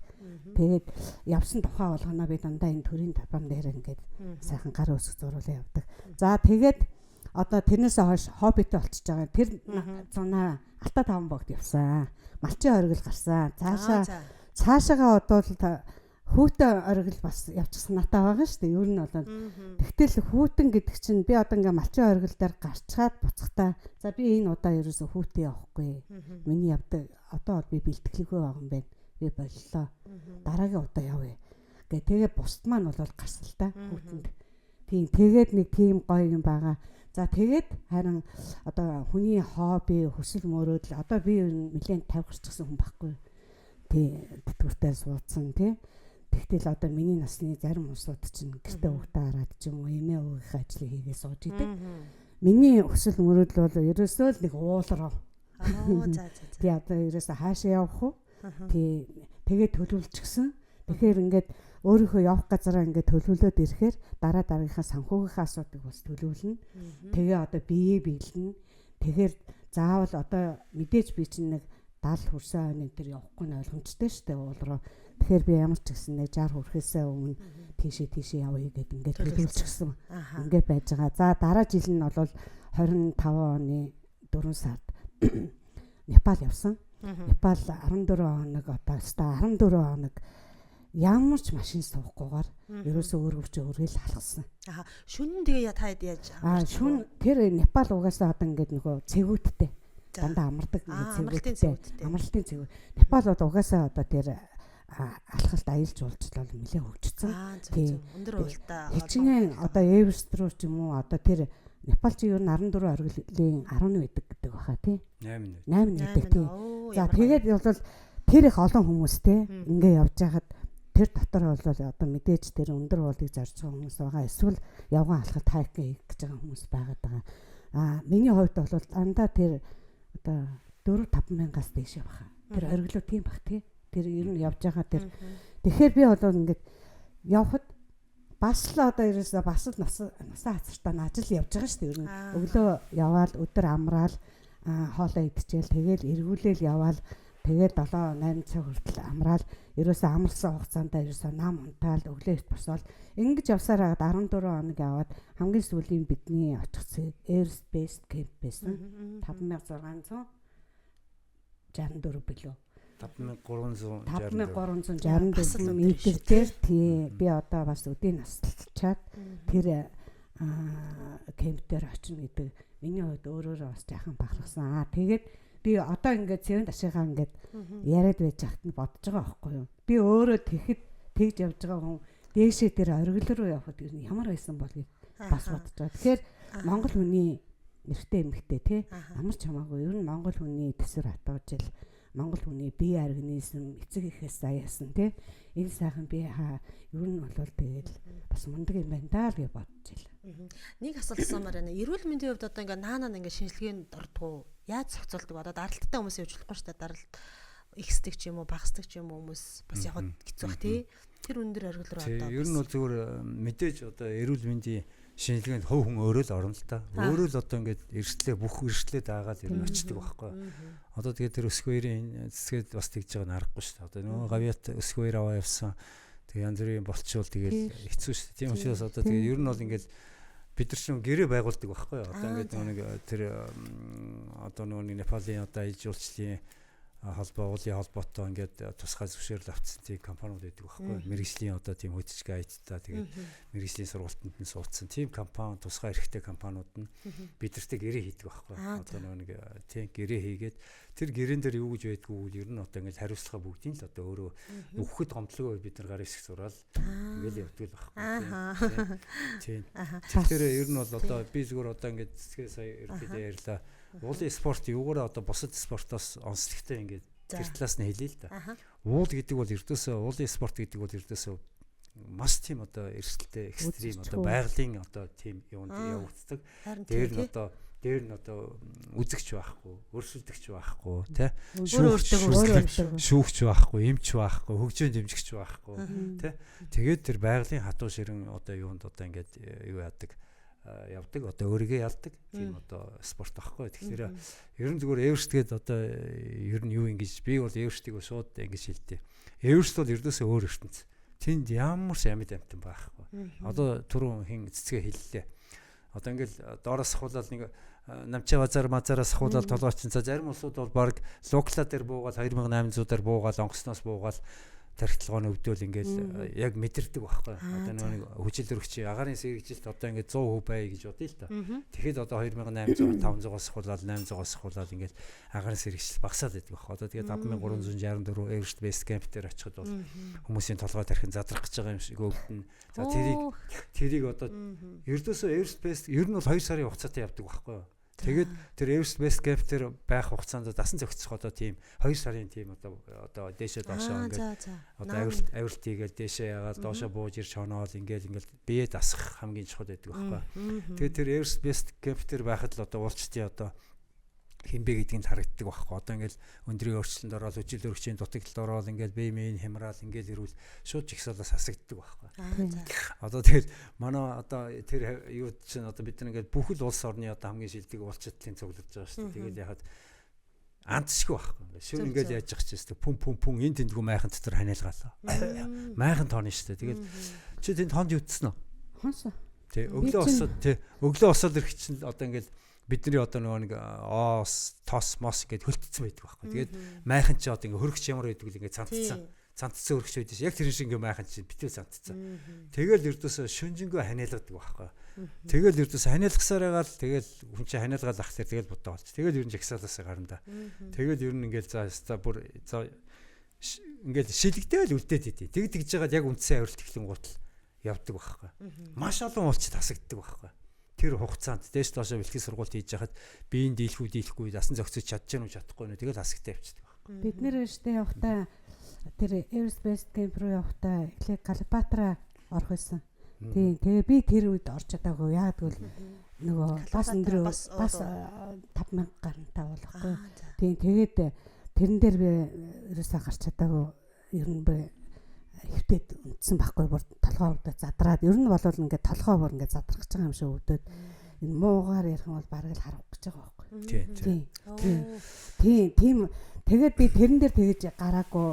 Тэгээд явсан тухай болгоно би дандаа энэ төрийн талбан дээр ингээд сайхан гар өсөх зурвал явдаг. За тэгээд одоо тэрнээс хойш хоббитэй болчихж байгаа. Тэр зунаа Алта таван богд явсан. Малчин оргил гарсан. Цаашаага одоо хүүтэн оргил бас явчихсан натаа байгаа шүү дээ. Ер нь бол тэгтэл хүүтэн гэдэг чинь би одоо ингээ малчин оргил дээр гарчгаад буцахтаа за би энэ удаа ерөөсө хүүтэн явахгүй. Миний явдаг одоо бол би бэлтгэлгүй байгаа юм байна. Би боллоо. Дараагийн удаа явъя. Тэгээ бусд маань бол гарсан л та хүүтэнд. Тийм тэгээд нэг тийм гоё юм байгаа. За тэгээд харин одоо хүний хобби хүсэл мөрөөдөл одоо би нэлээд 50 гарчихсан хүн байхгүй. Тий тэтгэвртэй суудсан тий. Тэгтэл одоо миний насны зарим хүмүүсүүд чинь гэртээ хүүхдээ хараад ч юм уу эмээ өвгөх ажлыг хийгээ сууж идэг. Миний хүсэл мөрөөдөл бол ерөөсөө л нэг уулрав. Тий одоо ерөөсөө хаашаа явах уу? Тий тэгээд төлөвлөчихсөн. Тэгэхээр ингээд өөрийнхөө явах газараа ингээд төлөвлөөд ирэхээр дараагийнхаа санхүүгийнхаа асуудыг бас төлөвлөнө. Тэгээ одоо биеэ биелнэ. Тэгэхээр заавал одоо мэдээж би чинь нэг 70 хүрсэн хойно энэ төр явахгүй нь ойлгомжтой шүү дээ уулруу. Тэгэхээр би ямар ч гэсэн нэг 60 хүрэхээсээ өмнө тийшээ явъя гэд ингээд төлөвлөчихсөн. Ингээд байж байгаа. За дараа жил нь бол 25 оны 4 сард Непал явсан. Непал 14 хоног одоо 14 хоног ямар ч машин суухгүйгээр ерөөсөө өөрөвчөө өргөл халгасан. Шүн тэгээ таад яаж шүн тэр Непал угаасаа одоо ингээд нөгөө цэгүүттэй дандаа амардаг цэгүүттэй амралтын цэгүү. Непал бол угаасаа одоо тэр алхалт аялж уулзлал нэлээ хөгжсөн. Тийм өндөр уултаа хичнээн одоо Эверест рүү ч юм уу одоо тэр Непал чи ер нь 14 оргилын 11 байдаг гэдэг баха тий. 8 байдаг тий. За тэгээд бол тэр их олон хүмүүс те ингээ явж байхад тэр дотор бол одоо мэдээж тэр өндөр уулыг зарж байгаа хүмүүс байгаа. Эсвэл явган алхалт хайкинг хийж байгаа хүмүүс байгаад байгаа. Миний хувьд бол дандаа тэр одоо 4-5 мянгаас дээш явах. Тэр оргилоо тийм бах тий. Тэр ер нь явж байгаа тэр. Тэгэхээр би бол ингээд явхад бас л одоо ерөөсөө бас л насаа хацартаа ажил явж байгаа шүү дээ. Ер нь өглөө яваал өдөр амраал хоолоо идчихэл тэгэл эргүүлээл яваал тэгээд 7-8 цаг хүртэл амраал ерөөсөө амарсан хугацаанд ерөөсөө нам унтаал өглөө их босоод ингэж явсаар хагаад 14 хоног яваад хамгийн сүүлийн бидний очихсан Air Base Camp байсан 5664 билүү 5364 метр дээр тий би одоо бас өдийн насалчаад тэр кемп дээр очино гэдэг миний хувьд өөрөөрөө бас жаахан бахархсан. Тэгээд би одоо ингээд цэвэн ташигаа ингээд яриад байж хахад нь бодож байгаа байхгүй юу. Би өөрөө тэгэхэд тэгж явж байгаа хүн дээшээ тэр оргил руу явхад ер нь ямар байсан бол гэж бас бодож байгаа. Тэгэхээр Монгол хүний нэртэй эмэгтэй тий ямар ч хамаагүй ер нь Монгол хүний төсвөр хатуужил Монгол хүний бие организм эцэг эхээс аяасан тий энэ сайхан бие ер нь бол тэгэл бас мундаг юм байна даа гэж бодож ил. Нэг асуулт асуумаар байна. Эрүүл мэндийн хувьд одоо ингээ наанаа ингээ шинжилгээнд ордгоо яаж зохицуулдаг одоо даралттай хүмүүс явж болохгүй шүү дээ. Даралт ихсдэг ч юм уу багасдаг ч юм уу хүмүүс бас яваад хэцүү бах тий. Тэр өндөр оргил руу одоо ер нь бол зүгээр мэдээж одоо эрүүл мэндийн шинжилгээнд хөв хүн өөрөө л орно л та. Өөрөө л одоо ингээд бүх эрсдлээ даагаад ер нь очдөг байхгүй. Одоо тэгээд тэр өсгөөөрийн цэцгээд бас тэгж байгааг нь харахгүй шүү дээ. Одоо нөгөө гавьяат өсгөөр аваа явсан. Тэгээд янз бүрийн болчвол тэгээд хэцүү шүү дээ. Тийм учраас одоо тэгээд ер нь бол ингээд бид нар чинь гэрээ байгуулдаг байхгүй. Одоо ингээд нэг тэр одоо нөгөө Непалийн одоо аж жуулчлалын холбоо уулын холбоотой ингээд тусгай зөвшөөрөл авсан тийм компаниуд байдаг байхгүй. Мэргэжлийн одоо тийм хөтөлбөр айтаа тэгээд мэргэжлийн сургалтанд нь суудсан тийм компани тусгай эрхтэй компаниуд нь бидэртээ гэрээ хийдэг байхгүй. Одоо нэг тийм гэрээ хийгээд тэр гэрээн дээр юу гэж байдгүй бол ер нь одоо ингээд хариуцлага бүгдийн л одоо өөрөө нөхөд гомдлогоо бид нар гар хэсэг зураал ингээд явдаг л байхгүй. Тийм. Тэгэхээр ер нь бол одоо би зүгээр одоо ингээд цэцгээ сая ерөөдөө ярьлаа. Уулын спорт юугаар одоо бусад спортоос онцлогтой ингээд тэр талаас нь хэлээ л да. Уул гэдэг бол ердөөсөө уулын спорт гэдэг бол ердөөсөө маш тийм одоо эрсдэлтэй экстрим одоо байгалийн одоо тийм юунд явагддаг. Дээр нь одоо үзэгч байхгүй, өрсөлдөгч байхгүй, тий? Шүүгч байхгүй, эмч байхгүй, хөгжөөнд дэмжигч байхгүй, тий? Тэгээд тэр байгалийн хатуу ширэн одоо юунд одоо ингээд юу яадаг явдаг одоо өөрийгөө ялдаг тийм одоо спорт байхгүй. Тэгэхээр ер нь зүгээр Эверестгээд одоо ер нь юу ингэж би бол Эверестийг шууд ингэж хэлдэг. Эверест бол ердөөсөө өөр ертөнц. Тэнд ямар ч амьд амтан байхгүй. Одоо түрүүн хин цэцгээ хэллээ. Одоо ингээл доороос хуулаад нэг намчаа мазараас хуулаад толгойч за зарим улсууд бол баг лукла дээр буугаад 2800-аар буугаад онгоцноос буугаад тархитлагын өвдөл ингээл яг мэдэрдэг байхгүй. Одоо нэг хүчил өргөчи агаарын сэргижилт одоо ингээд 100% бай гэж бодъё л та. Тэгэхэд одоо 2800 500-аас хуулаад 800-аас хуулаад ингээд агаарын сэргижилт багасаад байдаг байхгүй. Одоо тэгээд 5364 Everest Base Camp дээр очиход бол хүмүүсийн толгой тархин задрах гэж байгаа юм шиг өвдөн. За тэрийг одоо ердөөсөө Everest Base ер нь бол 2 сарын хугацаатай явдаг байхгүй. Тэгээд тэр Everest Base Camp дээр байх хугацаанд дасан зохицох одоо тийм 2 сарын тийм одоо дээшээ доошоо ингээд одоо авиралт хийгээл дээшээ ягаад доошоо бууж ирж хоноол ингээл бие дасах хамгийн чухал байдаг байхгүй. Тэгээд тэр Everest Base Camp дээр байхад л одоо уулчтын одоо хинбэ гэдгийг харагддаг байхгүй. Одоо ингээл өндрийн өөрчлөлтөнд ороод үжил өргөчийн дутагдлалд ороод ингээл бие мэн хямраал ингээл ирвэл шууд жигсаалаас хасагддаг байхгүй. Одоо тэр манай одоо тэр юу чинь одоо бид нар ингээд бүхэл улс орны одоо хамгийн шилдэг уулчлалын цуглаж байгаа шүү дээ. Тэгээд яхад андсгүй байхгүй. Шүн ингээл яаж явах ч гэсэн пүн энэ тэндгүү майхан дотор ханиалгаалаа. Майхан тооно шүү дээ. Тэгээд чи тэнд хонд юутсан уу? Хонсоо. Тэ өглөө осоод ирэх чинь одоо ингээл бидний одоо нэг тос мос гэд хөлтцсэн байдаг байхгүй. Тэгээд майхан чи одоо ингээ хөргөч ямар байдаг л ингээ цантцсан хөргөч байдаг. Яг тэр шиг ингээ майхан чи битүү цантцсан. Тэгэл ердөөсө шүнжэнгөө ханиалгадаг байхгүй. Тэгэл ердөөсө ханиалгасаар байгаа л тэгэл хүн чи ханиалгаад ах тэр тэгэл бодоо болж. Тэгэл ер нь жагсаалаас гарна да. Тэгэл ер нь ингээл за бүр ингээл шилэгдээл үлдээд идэв. Тэгж жагаад яг үндсэн авиралт эхлэн гутал явдаг байхгүй. Маш олон уулч тасагддаг байхгүй. Тэр хугацаанд дээш доошоо бэлтгэл сургалт хийж хахад биеийн дийлэхгүй дасан зохицож чадж гэнэ үү чадахгүй нэ тэгэл асагтай явчихдаг байхгүй. Бид нэр штэ явахтаа тэр Everest Base Camp руу явахтаа эхлээд Калипатра орох байсан. Тийм тэгээ би тэр үед орж чадаагүй. Яг тэгвэл нөгөө бас өндөр бас 5000 гарантай болохгүй. Тийм тэгээд тэрэн дээр би ерөөсөө гарч чадаагүй. Ер нь би хөвтөд унтсан байхгүй бүр толгой өвдөд задраад ер нь бол ингээд толгой бүр ингээд задрах гэж байгаа юм шиг өвдөд энэ муугаар ярих юм бол бараг л харах гэж байгаа байхгүй. Тийм тэгээд би тэрэн дээр тэгэж гараагүй.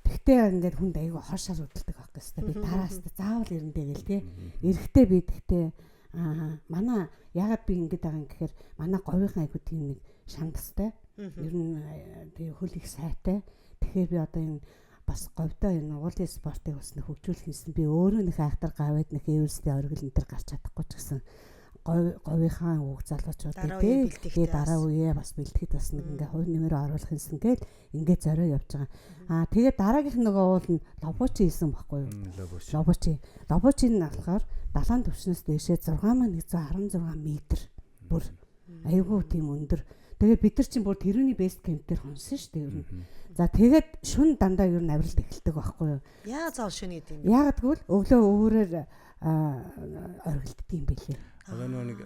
Тэгтээ ингээд хүнд айгүй хошаар хөдөлдөг байхгүй хэвээр би тараас заавал ирэндээ гэл тий. Эрэхтэй би тэгтээ манай ягаад би ингээд байгаа юм гэхээр манай говийн айгүй тийм нэг шандастай. Ер нь тэг хөл их сайтай. Тэгэхээр би одоо энэ бас говьдоо энэ уулын спортыг бас нэг хөгжүүлэх юмсан би өөрөө нэг айхтар гавьд нэг Эверестийн оргил энэ төр гарч чадахгүй ч гэсэн говийнхаа үг залуучууд тий дараа үеэ бас бэлтгэхэд бас нэг ингээ хувь нэмэрээ оруулах юмсан гээл ингээ зорио явж байгаа. Тэгээд дараагийнх нөгөө уул нь лобочи хийсэн байхгүй юу? Лобочи нь болохоор далайн түвшнээс дээшээ 6116 метр бүр айгүй тийм өндөр. Тэгээд бид нар чинь бүр тэрүүний бейс кемп дээр хонсон шүү дээ ер нь. За тэгээд шүн дандаа ер нь авиралт эхэлдэг байхгүй юу? Яа заавал шүн гэдэг юм. Яагаад гэвэл өглөө өвөрөөр оргилддаг юм бэлээ. Одоо нэг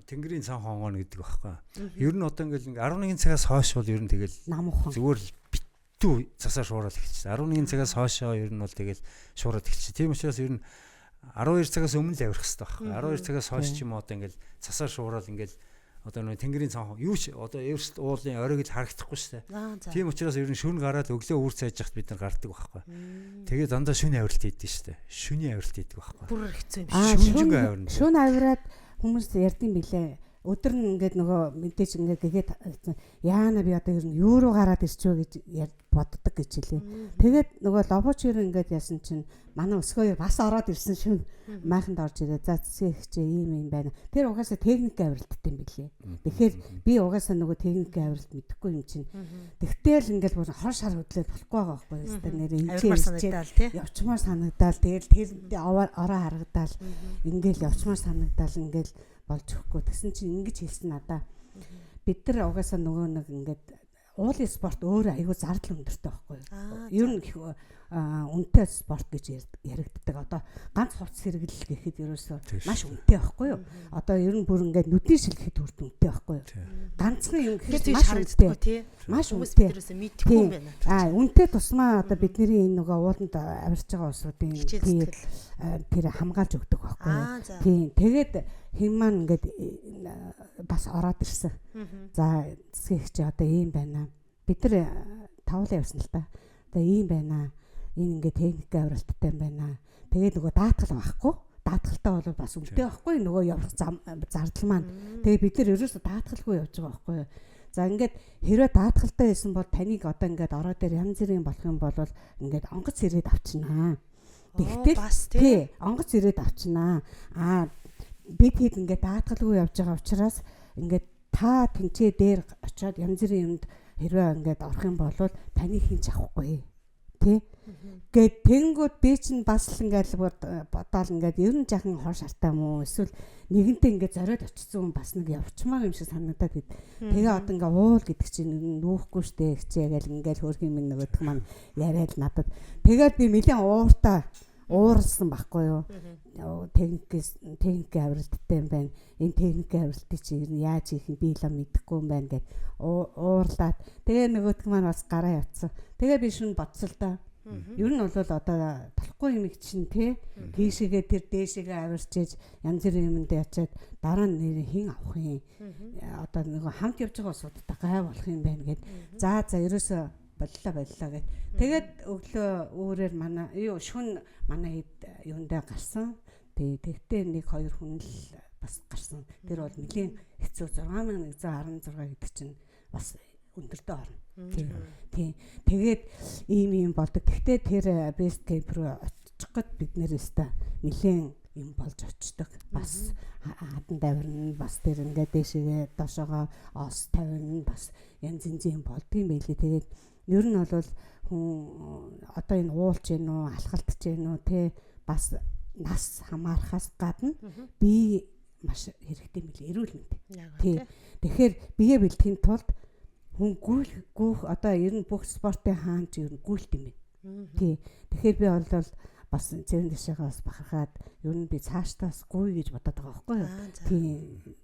тэнгэрийн цан хонгоно гэдэг байхгүй. Ер нь одоо ингээл 11 цагаас хойш бол ер нь тэгэл зүгээр л битүү засаа шуурал эхэлчихсэн. 11 цагаас хойшоо ер нь бол тэгэл шуурал эхэлчихсэн. Тийм учраас ер нь 12 цагаас өмнө л авирах хэрэгтэй байхгүй. 12 цагаас хойш ч юм уу одоо ингээл засаа шуурал ингээл одоо нэг тэнгэрийн цанх юу ч одоо Эверест уулын оройг л харагдахгүй шүү дээ. Тийм учраас ер нь шүн гараад өглөө үр цайж яхад бид нар гардаг байхгүй. Тэгээ дандаа шүний авиралт хийдэг шүү дээ. Шүний авиралт хийдэг байхгүй. Бүр хэцүү юм шүү. Шүн авираад хүмүүс ярьдсан билээ. Өдөр нь ингээд нөгөө мэдээж ингээд гэгээд яана би одоо ер нь юу руу гараад ирчихв гэж боддог гэж хэлээ. Тэгээд нөгөө лобочир ингээд яасан чинь манай өсгөөөр бас ороод ирсэн шүн майханд орж ирээ. За зэхчээ ийм байна. Тэр угаасаа техник авиралттай юм билээ. Тэгэхээр би угаасаа нөгөө техник авиралт мэдэхгүй юм чинь. Тэгтэл ингээд бүр хор шар хөдлөөд болохгүй байгаа байхгүй юу? Өстө нэрээ инженер явчмаар санагдаал. Тэгэл тэр ороо харагдаал. Ингээл явчмаар санагдаал ингээл болж өгөхгүй. Тэгсэн чинь ингэж хэлсэн надаа. Бид нар угаасаа нөгөө нэг ингээд уулын спорт өөрөө аюу зардал өндөртэй байхгүй юу? Ер нь үнэтэй спорт гэж яригддаг. Одоо ганц хувцас хэрэглэл гэхэд ерөөсөө маш үнэтэй байхгүй юу? Одоо ер нь бүр ингээд нүдний шилхэхэд үрд үнэтэй байхгүй юу? Ганцхан юм гэхэд маш үнэтэй. Маш үнэтэй. Мэдхгүй юм байна. Үнэтэй тусмаа одоо бидний энэ нөгөө ууланд авирч байгаа усуудын тэр хамгаалж өгдөг байхгүй юу? Тийм. Тэгээд хэн маань ингээд бас ороод ирсэн. За зэсгийгч одоо ийм байна. Бид нар тавлаа явсан л та. Одоо ийм байна. Энэ ингээд техник авиралттай юм байна. Тэгээд нөгөө даатгал байхгүй. Даатгалтай бол бас үнэтэй байхгүй. Нөгөө явах зардал маань. Тэгээд бид нар ерөөсө даатгалгүй явж байгаа байхгүй юу? За ингээд хэрвээ даатгалтай байсан бол таныг одоо ингээд ороо дээр янз бүрийн болох юм бол ингээд онгоц ирээд авчнаа. Тэгтэл тий онгоц ирээд авчнаа. Бид хэд ингээд даатгалгүй явж байгаа учраас ингээд та тэнцээ дээр очиод янз бүрийн юмд хэрвээ ингээд орох юм бол таны хинч авахгүй тий. Гэт тэнгүүд би чинь бас л ингээд бодоол ингээд ер нь жахан хор шартаа мó эсвэл нэгэнтээ ингээд зориод очсон хүн бас нэг явчмаа юм шиг санагдаад байд. Тэгээ одоо ингээд уул гэдэг чинь нүүхгүй штэ гэчээ гэл ингээд хөрх юм нөгөөх маань яриад надад. Тэгээд би нэлээд ууралсан байхгүй юу? Техник авиралттай юм байна. Энэ техник авиралтыг чи яаж хийх нь би л мэдэхгүй юм байна гэд уурлаад тэгээ нөгөөх маань бас гараа явцсан. Тэгээ би шүн бодсол да. Ер нь бол одоо болохгүй юм чинь тий тийшээгээ тэр дээшээгээ авирч ээж янз бүрийн юмд ячаад дараа нь нэр хин авах юм. Одоо нөгөө хамт явж байгаа усуудтай гай болох юм байна гэд. За ерөөсөө боллоо гэд. Тэгээд өглөө өөрөөр манай шүн манай хэд юундаа гарсан. Тэгтээ 1-2 хүн л бас гарсан. Тэр бол нэлийн хэцүү 6116 гэдэг чинь бас өндөртөө орно. Тийм. Тэгээд ийм болдог. Тэгтээ тэр best camp руу очих гээд бид нэрээсээ нэлийн юм болж очдог. Бас хадан давирна, бас тэр ингээд дэшегээ доошоогоо ос тавина, бас янз янзын болдгийм байлээ. Тэгээд ер нь бол хүн одоо энэ уулж гин үү, алхалтж гин үү те бас нас хамаарахаас гадна би маш хэрэгтэй мэл эрүүл мэнд. Тий. Тэгэхээр биеэ бэлтгэхийн тулд хүн гүүх одоо ер нь бүх спортын хаанч ер нь гүйлт юм байна. Тий. Тэгэхээр би бол бас зэвэн дэшээгээ бас бахархаад ер нь би цаашдаас гуй гэж бодоод байгаа байхгүй юу? Тий.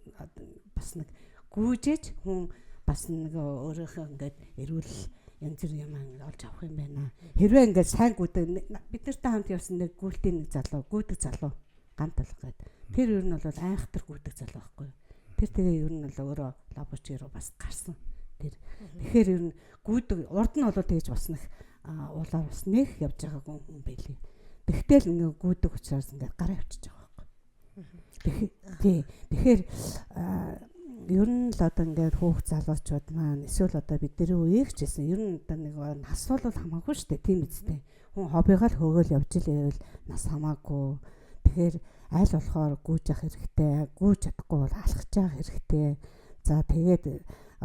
Бас нэг гүйжээж хүн бас нэг өөрийнхөө ингээд эрүүл янз бүрийн юм олж авах юм байна. Хэрвээ ингээд сайн гүйдэг бид нартай хамт явсан нэг гүйлтийн нэг залуу гүйдэг залуу гант болох гээд тэр ер нь бол айхтар гүйдэг залуу байхгүй юу? Тэр тэгээ ер нь бол өөрөө лабочируу бас гарсан. Тэгэхээр ер нь гүйдэг урд нь бол тэгж бас нэг уулаар бас нэх явж байгаа хүн байлээ. Тэгтэл ингээ гүйдэг учраас ингээ гараа явчихж байгаа байхгүй. Тэгэхээр ер нь л одоо ингээд хүүхд залуучууд маань эсвэл одоо бидний үеийг ч гэсэн ер нь одоо нэг нас бол хамаагүй шүү дээ тийм үстэй. Хүн хоббигоо л хөөгөл явж ирэвэл нас хамаагүй. Тэгэхээр аль болохоор гүйж явах хэрэгтэй. Гүйж чадахгүй бол алхаж явах хэрэгтэй. За тэгээд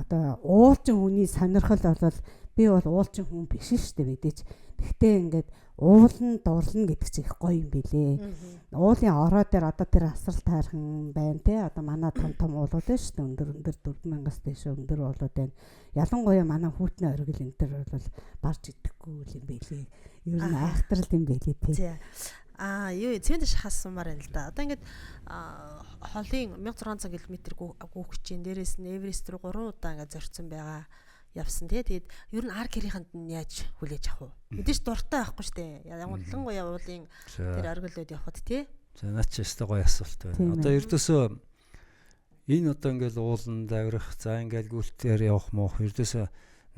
одоо уулчин хүний сонирхол бол би бол уулчин хүн биш шүү дээ мэдээч. Гэхдээ ингээд уулан дурлна гэдэг чинь их гоё юм билээ. Уулын ороо дээр одоо тэр асрал тайрхан байна те. Одоо манай том уулууд байна шүү дээ. Өндөр 4000-аас дээш өндөр уулууд байна. Ялангуяа манай хүүтний оргил энэ төр бол барж идэхгүй юм билээ. Ер нь айхтрал юм билээ те. Юу цэвэн дэш хасмаар байна л да. Одоо ингээд холын 1600 км гүйх чинь дээрээс нь Эверест рүү 3 удаа ингээд зорцсон байгаа. Явсан тэгээд ер нь ар гэрийнхэнд нь яаж хүлээж авах вэ? Мэдээж дуртай байхгүй шүү дээ. Ялангуяа уулын тэр оргилууд явахад тий. За наа чи өстой гоё асуулт байна. Одоо ердөөсөө энэ одоо ингээл ууланд авирах, за ингээл гүйлтээр явах мох ердөөсөө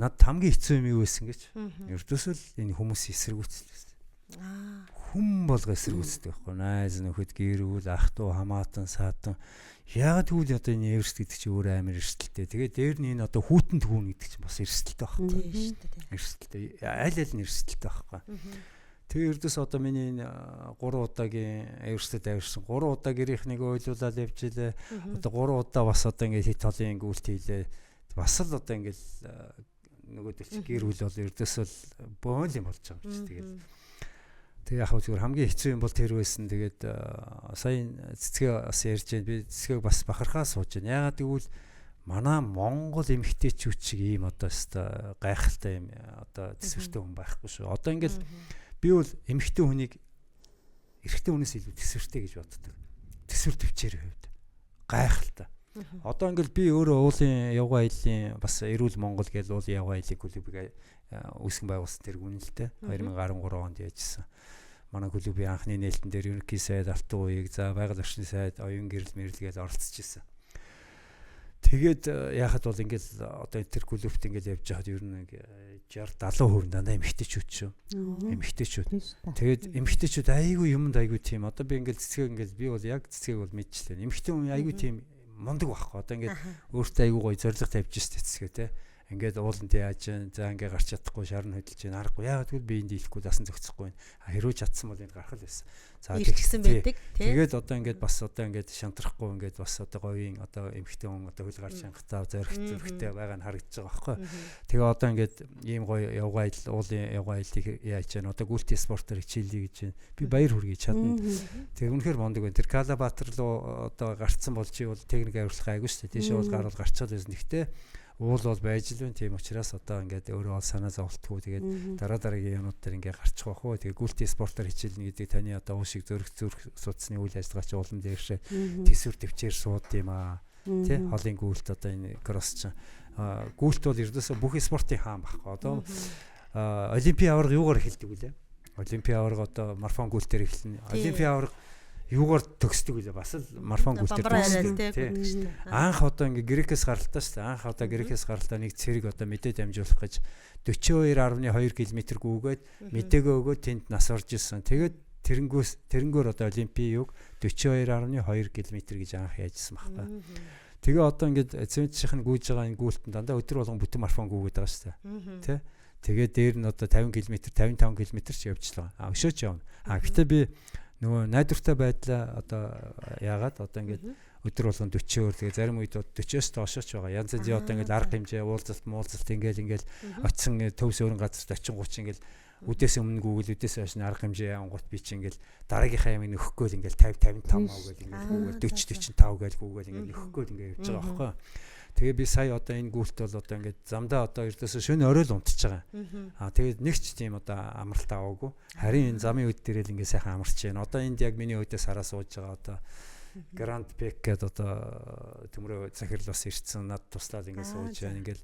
над хамгийн хэцүү юм юу байсан гэж. Ердөөсөө л энэ хүмүүсийн эсэргүүцэл. Хүм болго эсэргүүцдэг байхгүй. Найз нөхөд гэрүүл ах トゥ хамаатан саатан яагаад тэгвэл одоо энэ Эверест гэдэг чинь өөр амар эрсдэлтэй. Тэгээд дээр нь энэ одоо хүүтэн түүн гэдэг чинь бас эрсдэлтэй байхгүй. Тийм шүү дээ. Эрсдэлтэй. Аль нь эрсдэлтэй байхгүй. Тэгээд ердөөс одоо миний энэ 3 удаагийн Эверестэд авирсан 3 удаа гэрийнхнийг ойлуулаад явж илээ. Одоо 3 удаа бас одоо ингээд хит толын гүйлт хийлээ. Бас л одоо ингээд нөгөөдөл чи гэрүүл бол ердөөс л боол юм болж байгаа юм чи тэгээд. Тэгээ яг зүгээр хамгийн хэцүү юм бол тэр байсан. Тэгээд сая цэцгээ бас ярьж байна. Би цэцгээг бас бахархаа сууж байна. Ягаад гэвэл манай Монгол эмэгтэйчүүд шиг ийм одоо өстой гайхалтай юм одоо төсвөртэй хүн байхгүй шүү. Одоо ингээл би бол эмэгтэй хүнийг эрэгтэй хүнээс илүү төсвөртэй гэж боддог. Төсвөр төвчээр хувьд гайхалтай. Одоо ингээл би өөрөө уулын явган аяллаа бас Эрүүл Монгол гэж уулын явган аяллыг клубыг үүсгэн байгуулсан тэр үнэлтэй 2013 онд яжсан. Манай клубын анхны нээлтэн дээр ерөнхий сайд Алтан ууийг за байгаль орчны сайд оюун гэрэл мэрлэгээд оролцож ирсэн. Тэгээд яхад бол ингээл одоо тэр клубт ингээл явж байхад ер нь 60-70% дандаа эмэгтэйчүүд шүү. Эмэгтэйчүүд. Тэгээд эмэгтэйчүүд айгүй юмд айгүй тийм. Одоо би ингээл цэцгээ ингээл би бол яг цэцгээг бол мэдчихлээ. Эмэгтэй хүн айгүй тийм мундаг байхгүй. Одоо ингээд өөртөө айгүй гоё зориг тавьж шít цэцгээ те. Ингээд ууланд яаж за ингээ гарч чадахгүй шарн хөдөлж байна аргагүй яагаад гэвэл би энд дийлэхгүй дасан зөгцөхгүй байна. Хэрүү чадсан бол энд гарах л байсан. За тэгсэн байдаг тий. Тэгээд одоо ингээд бас одоо ингээд шантрахгүй ингээд бас одоо говийн одоо эмхтэй хүн одоо хөл гарч шангахтаа зөрхтэй байгаа нь харагдаж байгаа байхгүй. Тэгээ одоо ингээд ийм гоё явган аялал уулын явган аяллыг яаж яана одоо гүйлти спортоор хичээлээ гэж байна. Би баяр хүргэе чадна. Тэгээ үнэхээр мондөг байна. Тэр Калабатар руу одоо гарцсан бол чи бол техник авирлах айгүй шүү дээ. Тийшээ бол гарвал гарчаад байсан. Гэхдээ уул бол байж л байна. Тийм учраас одоо ингээд өөрөө ол санаа зовлтгүй тэгээд дараагийн юмнууд дээр ингээд гарчих واخ уу. Тэгээд гүйлти спортоор хичээлнэ гэдэг таны одоо уушиг зүрх судасны үйл ажиллагаач уулан дээршээ төсвөр төвчээр сууд юм аа. Тэ холын гүйлт одоо энэ кросс чинь гүйлт бол ердөөсөө бүх спортын хаан багхгүй. Одоо олимпийн аварга юугаар эхэлдэг вүлээ? Олимпийн аварга одоо марафон гүйлтээр эхэлнэ. Олимпийн аварга юугаар төгсдөг үлээ бас л марафон гүйлтээр төгсдөг. Анх одоо ингээ грекээс гаралтаа шүү дээ. Анх одоо грекээс гаралтаа нэг цэрэг одоо мэдээ дамжуулах гэж 42.2 км гүгээд мэдээгөө өгөөд тэнд нас орж ирсэн. Тэгээд тэрэнгөөр одоо олимпийн юг 42.2 км гэж анх яажсан байхгүй. Тэгээ одоо ингээд цементшийн гүйж байгаа энэ гүйлтэн дандаа өдөр болгон бүтэн марафон гүйгээд байгаа шүү дээ. Тэ? Тэгээд дээр нь одоо 50 км 55 км ч явжлаа. Өшөөч явна. Гэхдээ би нөгөө найдвартай байдлаа одоо яагаад одоо ингээд өдөр болгон 40-өөр тэгээ зарим үед 40-оос доошооч байгаа. Янз янзын одоо ингээд арга хэмжээ уулзалт ингээл очсон төвс өөрөн газарт 40-30 ингээл үдээс өмнө гүгэл үдээс хойш арга хэмжээ ангууд би чи ингээл дараагийнхаа ямыг нөхөхгүй л ингээл 50-55 гэл ингээл 40-45 гэл гүгэл ингээл нөхөхгүй л ингээд явж байгаа байхгүй. Тэгээ би сая одоо энэ гүйлт бол одоо ингээд замдаа одоо ердөөсөө шөнө орой л унтж байгаа. Тэгээд нэг ч тийм одоо амралт аваагүй. Харин энэ замын үед дээр л ингээд сайхан амарч байна. Одоо энд яг миний өдөөс хараа сууж байгаа одоо Grand Peak гэдэг одоо төмрөө захирал бас ирсэн. Над туслаад ингээд сууж байна. Ингээд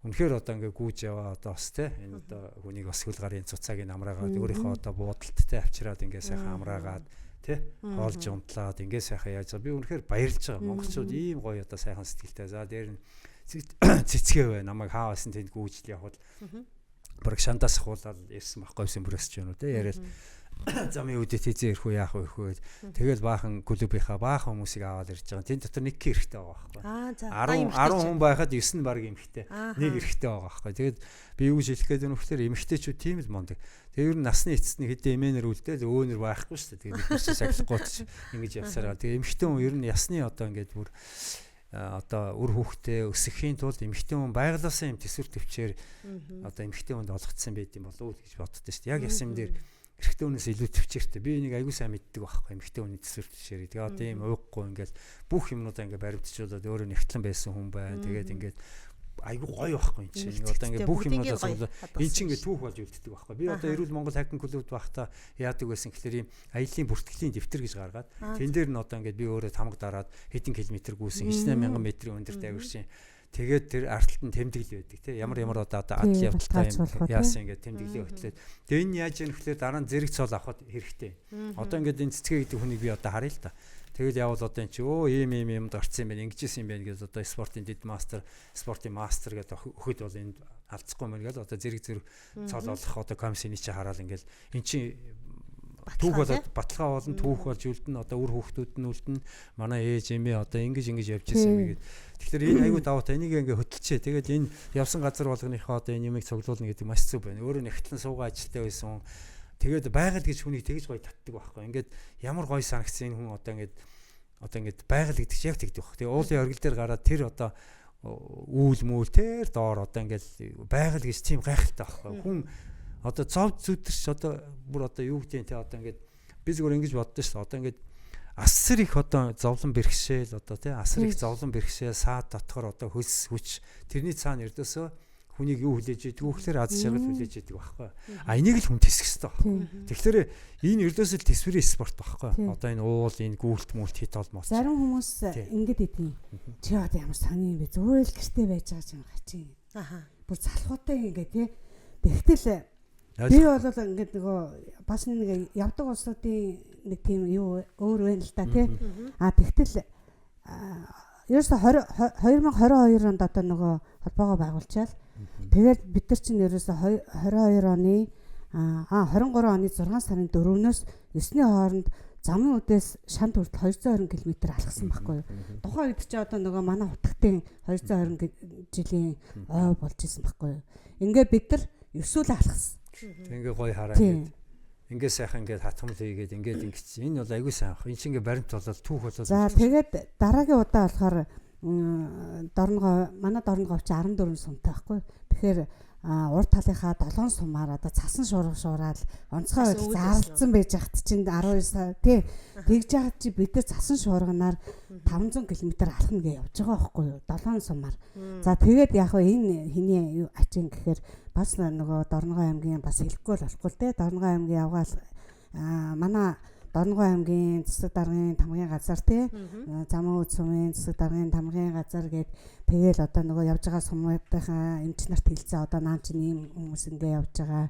үнэхээр одоо ингээд гүйж яваа одоо бас те энэ одоо хүнийг бас хөл гарын цуцааг нь амраагаад өөрийнхөө одоо буудалттай авчираад ингээд сайхан амраагаад хоолж унтлаад ингээ сайхан яаж байгаа. Би үнэхээр баярлж байгаа. Монголчууд ийм гоё одоо сайхан сэтгэлтэй. За дээр нь цэцгээ бай. Намайг хаавасан тэнд гүйжил явхад бараг шандаас ахуулаад ирсэн байхгүй юм бүрээс ч юм уу те яриад замын үдэт хийзээ ирэх үү яах вэ гэхүү. Тэгэл баахан клубийнхаа баахан хүмүүсийг аваад ирж байгаа. Тэнд дотор нэг хэрэгтэй байгаа байхгүй. 10 хүн байхад 9 нь баг эмхтэй. Нэг эрэгтэй байгаа байхгүй. Тэгээд би юу шилэх гэдэг нь вөхөр эмхтэйчүүд тийм л мондөг. Тэгээ ер нь насны эцэсний хэдэн эмээнэр үлдээ л өөнөр байхгүй шүү дээ. Тэгээд нэг сахилахгүй ч ингэж явсараа. Тэгээ эмхтэй хүн ер нь ясны одоо ингэж бүр одоо үр хүүхдээ өсөхийн тулд эмхтэй хүн байгалаасаа юм төсвөр төвчээр одоо эмхтэй хүнд олгоцсон байт юм болов уу гэж боддоо шүү дээ. Яг яс юм дээр эрэгтэй хүнээс илүү төвчээртэй. Би энийг аягүй сайн мэддэг байхгүй эмэгтэй хүний төсвөр төвчээр. Тэгээ одоо ийм ууггүй ингээл бүх юмнуудаа ингээ баримтжуулаад өөрөө нэгтлэн байсан хүн байна. Тэгээд ингээд айгүй гоё байхгүй юм чинь. Одоо ингээ бүх юмнуудаас энэ чинь ингээ түүх болж үлддэг байхгүй. Би одоо Эрүүл Монгол хайкин клубд байхдаа яадаг байсан гэхэлэр ийм аяллаа бүртгэлийн дэвтэр гэж гаргаад тэн дээр нь одоо ингээ би өөрөө тамга дараад хэдэн километр гүйсэн 98000 м өндөрт авирчин. Тэгээд тэр арталт нь тэмдэглэл байдаг тий. Ямар одоо адал явдалтай юм яасан ингээд тэмдэглээ хөтлөөд. Тэгээ энэ яаж яах вэ? Дараа нь зэрэг цол авахд хэрэгтэй. Одоо ингээд энэ цэцгээ гэдэг хүнийг би одоо харъя л та. Тэгэл явал одоо энэ чи ийм юмд орцсон юм байна. Ингэжсэн юм байна гэж одоо спортын дид мастер, спортын мастер гэдэг өхөд бол энд алдахгүй юм байна гэж одоо зэрэг цол олох одоо комиссийн чи хараад ингээд эн чи түүх болоод баталгаа болон түүх болж үлдэн одоо үр хүүхдүүд нь үлдэн манай ээж эмээ одоо ингэж явж ирсэн юм гээд. Тэгэхээр энэ айгүй даваа та энийг ингээ хөтөлчээ. Тэгээд энэ явсан газар болгоныхоо одоо энэ юмыг цуглуулна гэдэг маш зүг байна. Өөрөө нэгтлэн суугаа ажилтаа байсан. Тэгээд байгаль гэж хүнийг тэгж гоё татдаг байхгүй. Ингээд ямар гоё санагцсан хүн одоо ингээд байгаль гэдэг чинь яг тэгдэг баг. Тэгээ уулын оргил дээр гараад тэр одоо үүл мүйл тэр доор одоо ингээд байгаль гэж тийм гайхалтай байхгүй. Хүн одоо зов зүтэрч одоо бүр одоо юу гэдэг те одоо ингээд би зүгээр ингэж боддоо шүү дээ. Одоо ингээд асар их одоо зовлон бэрхшээл одоо тий асар их зовлон бэрхшээл саад дотгор одоо хөлс хүч тэрний цаана ердөөсөө хүнийг юу хүлээж идэг вэ гэхээр аз жаргал хүлээж идэг байхгүй. А энийг л хүн тэсэх хэрэгтэй. Тэгэхээр энэ ердөөсөө тэсвэрийн спорт байхгүй. Одоо энэ уул, энэ гүйлт мүлт хит олмоос. Зарим хүмүүс ингэж идэв. Чи одоо ямар сони юм бэ? Зүгээр л гэртээ байж байгаа юм гачи. Бүр залхуутай ингээ тий. Тэгтэл би бол ингээд нөгөө бас нэг явдаг улсуудын нэг тийм юу өөр байна л да тий. А тэгтэл ерөөсө 2022 онд одоо нөгөө холбоогоо байгуулчаал. Тэгээд бид нар чинь ерөөсө 22 оны 23 оны 6 сарын 4-өөс 9-ний хооронд замын үдээс шанд хүртэл 220 км алхсан байхгүй юу. Тухайн үед чи одоо нөгөө манай хутгтын 220 жилийн ой болж исэн байхгүй юу. Ингээ бид нар 9 үл алхсан. Ингээ гоё хараа ингээд. Ингээ сайхан ингээд хатгамал хийгээд ингээд ингэсэн. Энэ бол айгүй сайн ах. Энд чинь ингээ баримт болоод түүх болоод. За тэгээд дараагийн удаа болохоор манай дорногов чи 14 сумтай байхгүй. Тэгэхээр урд талынхаа 7 сумаар одоо цасан шуурал онцгой байдал зарлцсан байж хат чинь 12 сар тий. Тэгж яхад чи бид нар цасан шуурганаар 500 км алхна гэж явж байгаа байхгүй юу? 7 сумаар. За тэгээд яг энэ хэний ачин гэхээр бас нөгөө Дорногов аймгийн бас хэлэхгүй болохгүй л те. Дорногов аймгийн явгаал манай Дорногов аймгийн засаг даргын тамгын газар те. Замын үд сумын засаг даргын тамгын газар гээд тэгэл одоо нөгөө явж байгаа сумуудынхаа эмч нарт хэлцээ одоо нaan чинь ийм хүмүүс ингээ явж байгаа.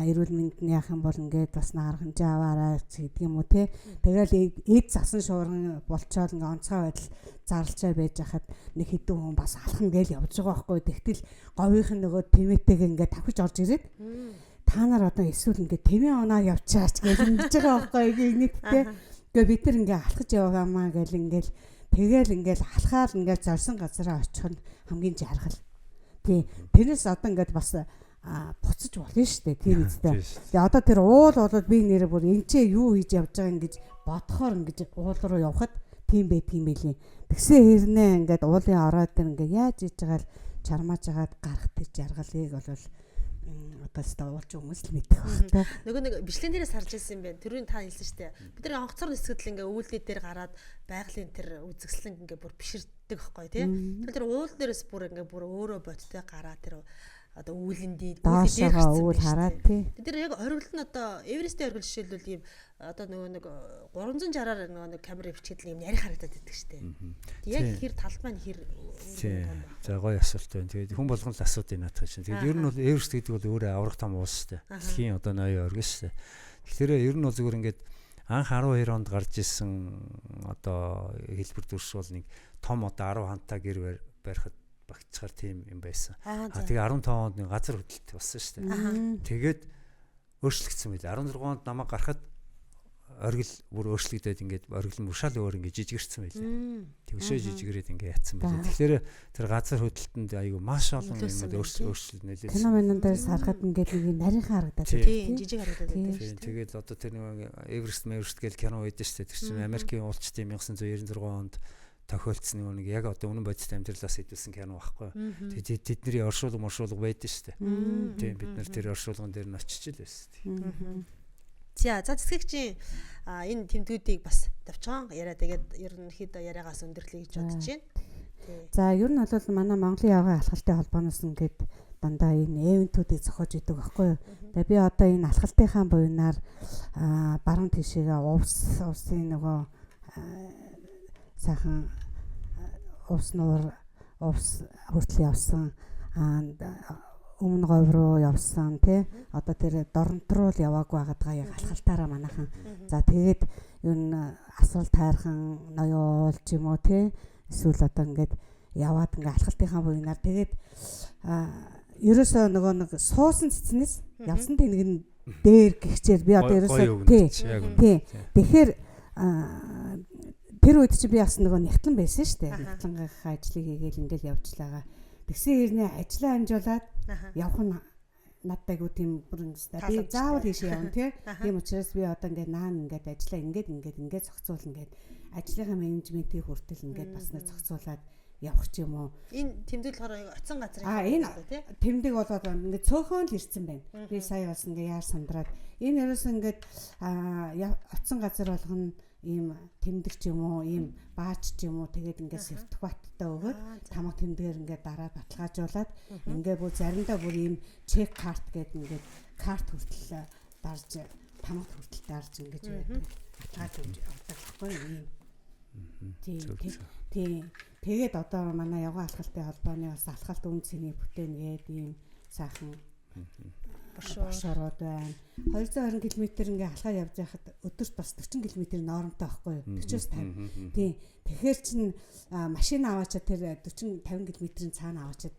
Эрүүл мэндийн яах юм бол ингээд бас наар хэмжээ аваарай гэдэг юм уу те. Тэгэл эд засан шуурган болчоод ингээ онцгой байдал зарлчаа байж хахад нэг хэдэн хүн бас алхна гээл явж байгаа байхгүй. Тэгтэл говийнх нь нөгөө тэмээтэйг ингээ тавхиж орж ирээд та нар одоо эсвэл ингээ тэмээ оноо явчаач гэж ингэж байгаа байхгүй нийтдээ. Тэгээ бид нар ингээ алхаж яваамаа гэл ингээл тэгэл ингээл алхаал ингээл зорсон газараа очих нь хамгийн жаргал. Тий. Тэрнээс одоо ингээд бас буцаж болно шүү дээ. Тэр үстэй. Тэгээ одоо тэр уул болоод би нэрээ бүр энчээ юу хийж явж байгаа ингэж бодохоор ингэж уул руу явхад тийм байт юм билий. Тэгсэн хэрнээ ингээд уулын ороод тэр ингээ яаж хийж байгаа л чармааж агаад гарах тэр жаргалыг болвол одоо уулч хүмүүс л мэдэх байх та. Нөгөө нэг бичлэгэн дээрээс харж ирсэн юм байна. Тэрүүн та хэлсэн шүү дээ. Бид нар онцгой нисгэд л ингээ үүлдээ дээр гараад байгалийн тэр үзэсгэлэн ингээ бүр биширдэг байхгүй тий. Тэр уул дээрээс бүр ингээ бүр өөрөө бодтой гараа тэр одоо үүлэн дээр уул хараад тий. Тэр яг оргил нь одоо Эверестийн оргил жишээлбэл ийм одоо нөгөө нэг 360-аар нөгөө нэг камер бичгээд л ийм ярих харагдаад байдаг шүү дээ. Яг хэр тал маань хэр За гоё асуулт байна. Тэгээд хүн болгон л асуудыг наатах чинь. Тэгээд ер нь бол Эверест гэдэг бол өөрөө аврах том уус шүү дээ. Дэлхийн одоо ноён оргил шүү дээ. Тэгэхээр ер нь бол зүгээр ингээд анх 12 онд гарч исэн одоо хэлбэр дүрс бол нэг том одоо 10 хантаа гэр барихад багцгаар тийм юм байсан. Тэгээ 15 онд нэг газар хөдлөлт болсон шүү дээ. Тэгээд өөрчлөгдсөн байл. 16 онд намайг гарахад оргил бүр өөрчлөгдөд ингээд оргил нь шал өөр ингээд жижигэрсэн байлаа. Тэгвшээ жижигрээд ингээд ятсан байлаа. Тэгэхээр тэр газар хөдлөлтөнд айгүй маш олон юм өөрчлөлт нэлээд. Кино мэнэн дээр сарахад ингээд нэг нарийнхан харагдаад тийм жижиг харагдаад байдаг. Тэгээд одоо тэр нэг Эверест гэл кино байдаг шүү дээ. Тэр чинь Америкийн уулчтын 1996 онд тохиолдсон нэг яг одоо үнэн бодит амьдралаас хэдүүлсэн кино байхгүй. Тэгээд тэдний оршуулга байдаг шүү дээ. Тийм бид нар тэр оршуулган дээр нь очиж л байсан. За цэцгэгчийн энэ тэмдгүүдийг бас давчгаан яриа тэгээд ерөнхийдөө яриагаас өндөрлөе гэж бодож байна. За ер нь бол манай Монголын явган алхалтын холбооноос ингээд дандаа энэ эвентүүдийг зохиож идэг байхгүй юу. Тэгээ би одоо энэ алхалтынхаа буйнаар баруун тишээгээ усын нөгөө сайхан увс нуур увс хүртэл явсан өмнө говь руу явсан тий одоо тэр дорнот руу л яваагүй байгаа яг алхалтаараа манайхан за тэгээд юу н асуул тайрхан ноёол ч юм уу тий эсвэл одоо ингээд яваад ингээ алхалтынхаа буйнаар тэгээд ерөөсөө нөгөө нэг суусан цэцнээс явсан тэнэг нь дээр гихчээр би одоо ерөөсөө тий тэгэхээр тэр үед чи би бас нөгөө нэгтлэн байсан шүү дээ нэгтлангийнхаа ажлыг хийгээл ингээл явжлаагаа тэгсэн хэрнээ ажлаа амжуулаад явах нь надтай гоо тийм бүрэн өстэй. Би заавал хийшээ явна тийм учраас би одоо ингээд наан ингээд ажлаа ингээд зохицуулна гээд ажлынхаа менежментийг хүртэл ингээд бас нэг зохицуулаад явах ч юм уу. Энэ тэмдэг болохоор оцсон газар энэ тэмдэг болоод ингээд цөөхөн л ирсэн байна. Би сая бас ингээд яар сандраад энэ ерөөс ингээд оцсон газар болгоно ийм тэмдэг ч юм уу, ийм бааж ч юм уу тэгээд ингээд сертификаттай өгөөд тамга тэмдгээр ингээд дараад баталгаажуулаад ингээд бүр заримдаа бүр ийм чек карт гэдэг ингээд карт хүртэл дарж тамга хүртэл дарж ингэж байдаг. Баталгааж авдаг байхгүй юм. Тийм. Тэгээд одоо манай явган алхалтын холбооны бас алхалт үн цэний бүтээн гээд ийм сайхан бошороод байна. 220 км ингээ алхаа явж байхад өдөрт бас 40 км нормтой байхгүй юу? 40-50. Тийм. Тэгэхээр чин машин аваачаа тэр 40 50 км-ийн цаана аваачаад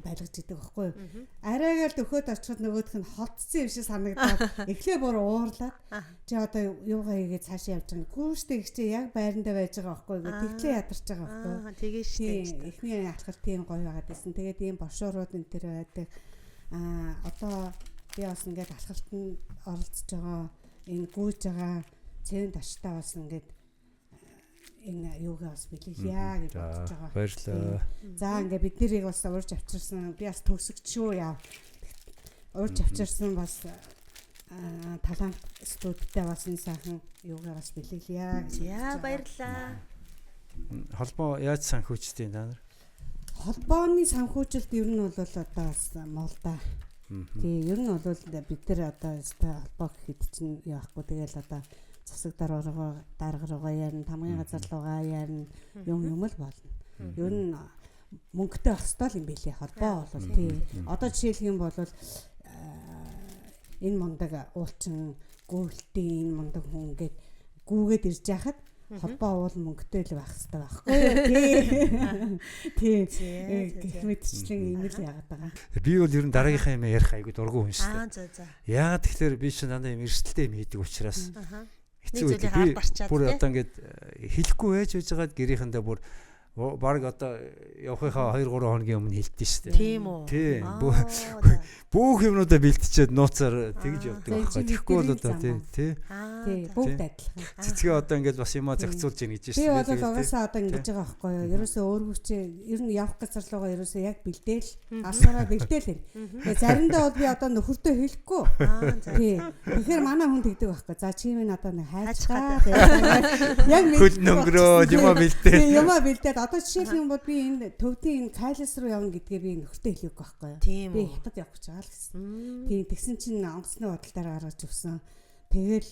байлгаж идэг байхгүй юу? Арайгаар дөхөөд очиход нөгөөх нь холдсон юм шиг санагдаад эхлээ бүр уурлаад чи одоо юугаа хийгээд цаашаа явж байгаа. Гүүштэй их чи яг байрандаа байж байгаа байхгүй юу? Тэглээ ядарч байгаа байхгүй юу? Тэгээ штэ. Эхний алхалт тийм гоё байгаад байсан. Тэгээд ийм бошоорууд энэ төр байдаг. Одоо би бас ингээд алхалтанд оролцож байгаа энэ гүйж байгаа цэвэн таштай бас ингээд энэ юугаа бас бэлгэлье гэж бодож байгаа. Баярлалаа. За ингээд бид нарыг бас урьж авчирсан. Би бас төгсөгч шүү яав. Урьж авчирсан бас талант студидтэй бас энэ сайхан юугаа бас бэлгэлье гэж. Яа баярлалаа. Холбоо яаж санхүүжтэй та нар? Холбооны санхүүжилт ер нь бол одоо бас мол да. Тэгээ ер нь бол бид нар одоо холбоо гэхэд чинь яахгүй тэгэл одоо засаг дарга руугаа ярина, тамгын газар руугаа ярина, юм л болно. Ер нь мөнгөтэй байх ёстой юм билээ холбоо бол тий. Одоо жишээлх юм бол энэ мундаг уулчин гүйлтийн энэ мундаг хүн гээд гүүгээд ирж яхад холбоо уул мөнгөтэй л байх хэрэгтэй байхгүй юу? Тийм. Гэх мэтчлэн ийм л яагаад байгаа. Би бол ер нь дараагийнхаа юм ярих айгуу дургу хүн шүү дээ. За. Яагаад тэгэхээр би чинь дандаа юм эрсдэлтэй юм хийдэг учраас хэцүү би бүр одоо ингээд хэлэхгүй байж байгаад гэрийнхэндээ бүр баг одоо явахынхаа 2-3 хоногийн өмнө хэлдэж штэ. Тийм үү. Тийм. Бүх юмнуудаа бэлтчихэд нууцаар тэгж явдаг байхгүй. Тэгэхгүй бол одоо тий. Тий. Бүгд адилхан. Цэцгээ одоо ингээд бас юмаа зохицуулж ийн гэж штэ. Би бол угаасаа одоо ингэж байгаа байхгүй юу. Ерөөсөө өөргөө чи ер нь явах газар руугаа ерөөсөө яг бэлдээл асараа бэлдээл юм. Тэгээ заримдаа бол би одоо нөхөртөө хэлэхгүй. Тий. Тэгэхээр манай хүн тэгдэг байхгүй. За чи минь одоо нэг хайцгаа. Яг хөл нөнгөрөө юмаа бэлдээл. Юмаа бэлдээд одоо жишээлх юм бол би энэ төвдийн энэ кайлас руу явна гэдгээ би нөхөртөө хэлээгүй байхгүй юу. Би хятад явах гэж байгаа л гэсэн. Тийм тэгсэн чинь онгоцны бодолтоор гаргаж өгсөн. Тэгэл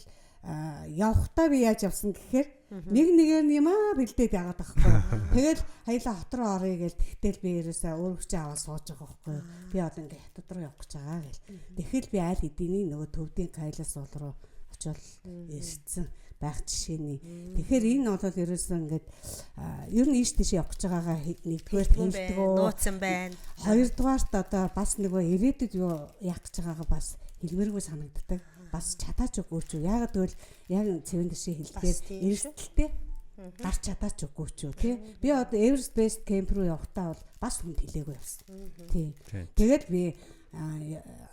явахдаа би яаж явсан гэхээр нэгээр нь юмаа бэлдээд яагаад байхгүй юу. Тэгэл хоёлаа хот руу оръё гэж тэгтэл би ерөөсөө өөрөвчөө аваад сууж байгаа байхгүй юу. Би одоо ингээ хятад руу явах гэж байгаа гэл. Тэгэхэл би аль хэдийн нөгөө төвдийн кайлас уул руу очиод ирсэн байх жишээний. Тэгэхээр энэ бол ерөөсөө ингээд ер нь ийш тийш явах гэж байгаагаа нэгдүгээр хэлдэг нууцсан байна. Хоёрдугаарт одоо бас нөгөө ирээдүйд юу яах гэж байгаагаа бас хэлмээргүй санагддаг. Бас чадаач үгүй ч юу. Яагаад гэвэл яг цэвэн дэшээ хэлгээд эрсдэлтэй гарч чадаач үгүй ч юу тий. Би одоо Everest Base Camp руу явахдаа бол бас хүнд хэлээгүй явсан. Тий. Тэгээд би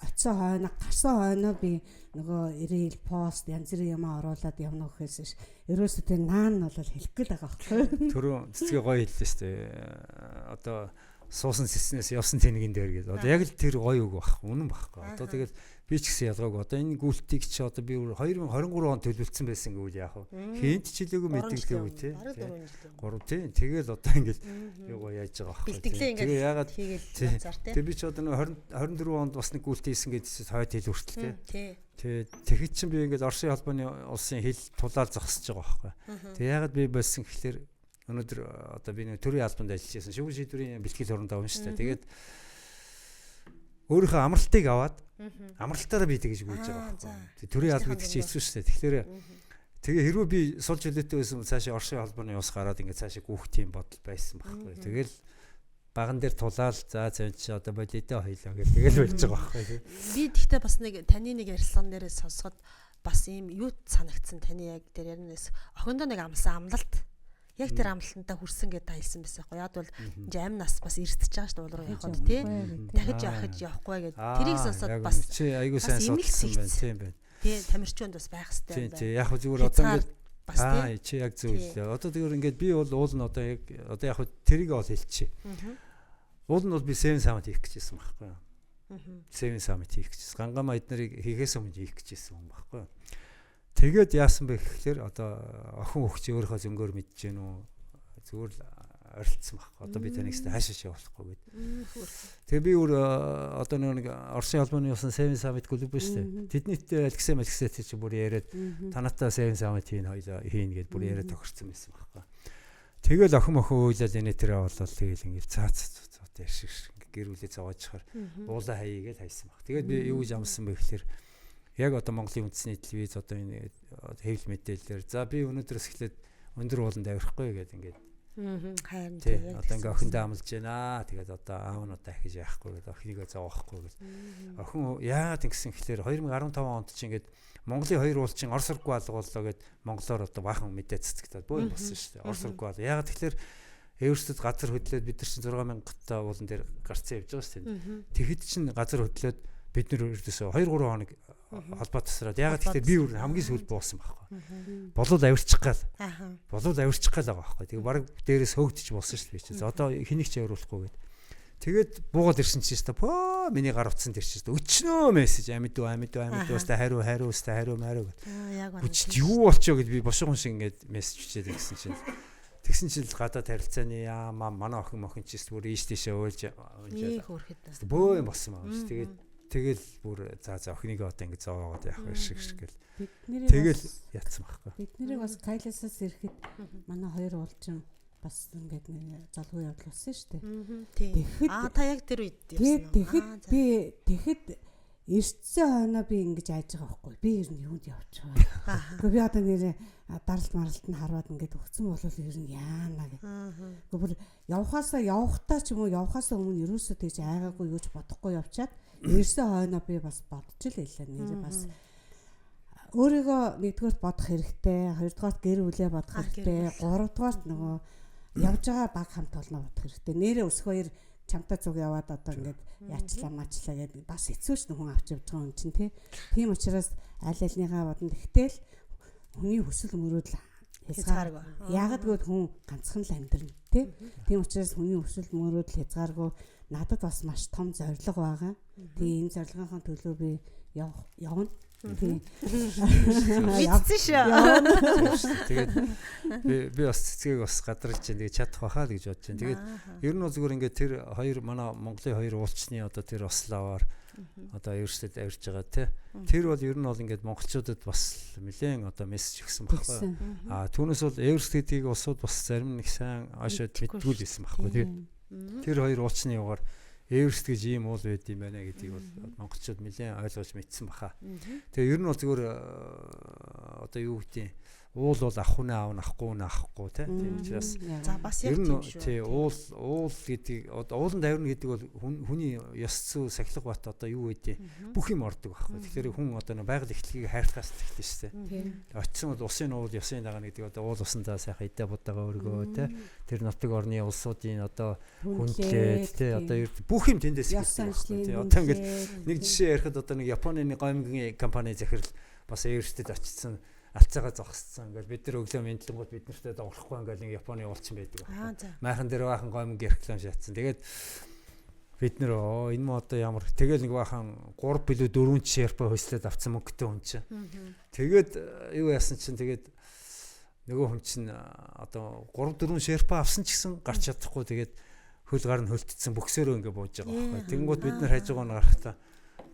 очсон хойно гарсан хойно би нөгөө ирээл пост янз бүрийн юм оруулаад явна гэхээс ш. Ерөөсөө тэр наан нь бол хэлэхгүй л байгаа байхгүй. Түрүү цэцгээ гоё хэллээ шүү дээ. Одоо суусан сэснээс явсан тэнэгэн дээр гэдэг. Одоо яг л тэр гоё үг баг. Үнэн багхгүй. Одоо тэгэл би ч гэсэн ялгаагүй. Одоо энэ гүйлтийг чи одоо би 2023 онд төлөвлөсөн байсан гэвэл яах вэ? Хинт ч хэлээгүй мэддэггүй тий. 3 тий. Тэгэл одоо ингээл юугаа яаж байгаа байхгүй. Тэгээ ягаад тэгээ би ч одоо 24 онд бас нэг гүйлт хийсэн гэдээс хойд хэл хүртэл тий. Тэгэхэд чинь би ингээд Оросын холбооны улсын хэл тулаал зогсож байгаа байхгүй. Тэг ягаад би болсон гэхэлэр өнөөдөр одоо би нэг төрийн албанд ажиллаж байсан. Шүүгэн шийдвэрийн бэлтгэл хуранд авсан шүү дээ. Тэгээд өөрийнхөө амралтыг аваад амралтаараа би тэгж гүйж байгаа байхгүй. Төрийн алба гэдэг чинь хэцүү шүү дээ. Тэгэхээр тэгээ хэрвээ би сул жилеттэй байсан бол цаашаа Оросын холбооны ус гараад ингээд цаашаа гүйх тийм бодол байсан байхгүй. Тэгэл баган дээр тулаал за цанч одоо бодитоо хоёлоо гэх тэгэл болж байгаа байхгүй. Би тэгтээ бас нэг таны нэг ярилцлаган дээрээ сонсоход бас ийм юу санагдсан таны яг дээр яринээс охиндоо нэг амлсан амлалт яг тэр амлалтандаа хүрсэн гэдээ та хэлсэн байсан байхгүй. Яг бол амь нас бас эрсдэж байгаа шүү дээ уул руу яваход тий. Дахиж явахгүй гэдэг. Тэрийг сонсоод бас чи айгуу сайн судалсан байна тийм байна. Тий тамирчуунд бас байх хэрэгтэй байна. Тий яг зүгээр одоо ингээд чи яг зөв хэлээ. Одоо тэгэр ингээд би бол уул нь одоо яг тэрийг ол хэлчихье. Уул нь бол би 7 самт хийх гэжсэн байхгүй юу. 7 самт хийх гэжсэн. Гангама эднэрийг хийхээс өмнө хийх гэжсэн юм байхгүй юу. Тэгээд яасан бэ гэхээр одоо охин хөгч өөрийнхөө зөнгөөр мэдэж гэнэ үү? Зүгээр л орилцсон байхгүй. Одоо би танигстай хаашаа явуулахгүй гэд. Тэгээ би өөр одоо нэг Оросын албаны усан Seven Summit клуб шүү дээ. Тэднийтэй Алексей чи бүр яриад танаатай Seven Summit хийн гэд бүр яриад тохирсон байсан байхгүй. Тэгэл охин үйлэл энэ тэрэ болол тэгэл ингээд цаац яшиг гэр бүлээ зовоожхаар уулаа хаяа гэж хайсан баг. Тэгээд би юу гэж амссан бэ гэхээр яг одоо Монголын үндэсний телевиз одоо энэ хэвлэл мэдээлэлээр за би өнөөдрөөс эхлээд өндөр ууланд авирахгүй гэдэг ингээд хайрн тийм одоо ингээ охиндоо амлаж байна. Тэгээд одоо аав нь одоо ахиж яахгүй гэдэг охинийгоо зовоохгүй гэж. Охин яагаад ингэсэн гэхээр 2015 онд чи ингээд Монголын хоёр уулчин Орос руу алгууллаа гэд монголоор одоо баахан мэдээ цэцэгдээд боо болсон шүү дээ. Орос руу алга. Яагаад тэгэхээр Эверстэд газар хөдлөөд бид нар чинь 6000 та уулан дээр гарцсан явж байгаа шүү дээ. Тэгэхэд чинь газар хөдлөөд бид нар ердөөсөө 2-3 хоног холбоо тасраад яагаад тэгэхээр би өөр хамгийн сүүл буусан байхгүй. Болов авирчих гал. Болов авирчих гал байгаа байхгүй. Тэгээ баг дээрээс хөөгдөж буусан шүү дээ. За одоо хэнийг ч авируулахгүй гээд. Тэгээд буугаад ирсэн чинь шүү дээ. Миний гар утсан дээр чинь өчнөө мессеж амьд өстэй хариу гэд. Яг байна. Юу болчихоо гэд би бошгон шиг ингээд мессеж бичээд гэсэн чинь. Тэгсэн чинь гадаад харилцааны яамаа манай охин чист бүр ийш тийшээ уйлж хөөрхэд. Бөө юм болсон байгаа шүү. Тэгэл бүр за охиныг одоо ингэ зоогоод яах вэ шиг гэл. Тэгэл яатсан байхгүй. Бид нэрийг бас Кайласаас ирэхэд манай хоёр уулчин бас ингээд нэг залгуу явдал болсон шүү дээ. Тэгэхэд та яг тэр үед явсан. Тэгэхэд эртсэн хойноо би ингэж айж байгаа байхгүй. Би ер нь юунд явчихваа. Гэхдээ би одоо нэрээ даралт маралт нь хараад ингээд өгцөн болвол ер нь яана гэх. Гэхдээ явахтаа ч юм уу явахаасаа өмнө ерөөсөө тэгж айгаагүй юуж бодохгүй явчаад эртсэн хойноо би бас бодож л байлаа. Нэрээ бас өөрийгөө нэгдүгээр бодох хэрэгтэй, хоёрдугаар гэр бүлээ бодох хэрэгтэй, гуравдугаар нөгөө явж байгаа баг хамт олно бодох хэрэгтэй. Нэрээ өсөх хоёр чамтай зүг яваад одоо ингээд яачлаа мачлаа гэдэг бас хэцүүч хүн авч явж байгаа юм чинь тийм учраас аль альныгаа бодно. Тэгтэл хүний хүсэл мөрөөдөл хязгааргүй. Яагаад гэвэл хүн ганцхан л амьдрна тийм учраас хүний хүсэл мөрөөдөл хязгааргүй. Надад бас маш том зорилго байгаа. Тэгээ энэ зорилгынхон төлөө би явна. Мэдсэн шүү. Тэгээд би бас цэцгийг бас гадарч чинь тэгээд чадах байхаа л гэж бодож байна. Тэгээд ер нь бол зүгээр ингээд тэр хоёр манай Монголын хоёр уулчны одоо тэр ославаар одоо Эверстэд авирж байгаа тий. Тэр бол ер нь бол ингээд монголчуудад бас нэлээд одоо мессеж өгсөн байхгүй. Түүнээс бол Эверстэдийг улсууд бас зарим нэг сайн аашаад мэдгүй л байсан байхгүй тий. Тэр хоёр уулчны югаар Эверст гэж ийм уул байд юм байна гэдгийг бол монголчууд нэлээд ойлгож мэдсэн баха. Тэгээ ер нь бол зүгээр одоо юу гэдэг уул бол авахгүй авахгүй тийм учраас за бас яг тийм шүү. Тий уул гэдэг ууланд авирна гэдэг бол хүний ёс зүй сахилга бат одоо юу гэдэг бүх юм ордог байхгүй. Тэгэхээр хүн одоо байгаль эхлэхийг хайртаас эхэлнэ шүү дээ. Очсон бол усын уул ёсын дагана гэдэг одоо уул усандаа сайхан идэ будаага өргөө тэр нутаг орны улсуудын одоо хүндлээд тий одоо бүх юм тэндээс эхэлсэн. Тий одоо ингээд нэг жишээ ярихад одоо нэг Японы нэг гомгийн компани захирал бас Эверстэд очсон алцаагаа зогссон. Ингээл бид нар өглөө мэдлэнгууд бид нартай дограхгүй ингээл нэг Японы уулчин байдаг байна. Майхан дээр баахан гомгийн реклам шатсан. Тэгээд бид нар энэ мө одоо ямар тэгэл нэг баахан 3 билүү 4 шерпа хөслөд авсан мөнгөтэй хүн чинь. Тэгээд юу яасан чинь тэгээд нөгөө хүн чинь одоо 3 4 шерпа авсан ч гэсэн гарч чадахгүй тэгээд хөл гар нь хөлтцсэн бөксөрөө ингээ бууж байгаа байхгүй. Тэнгүүд бид нар хайж байгаа нь гарахтаа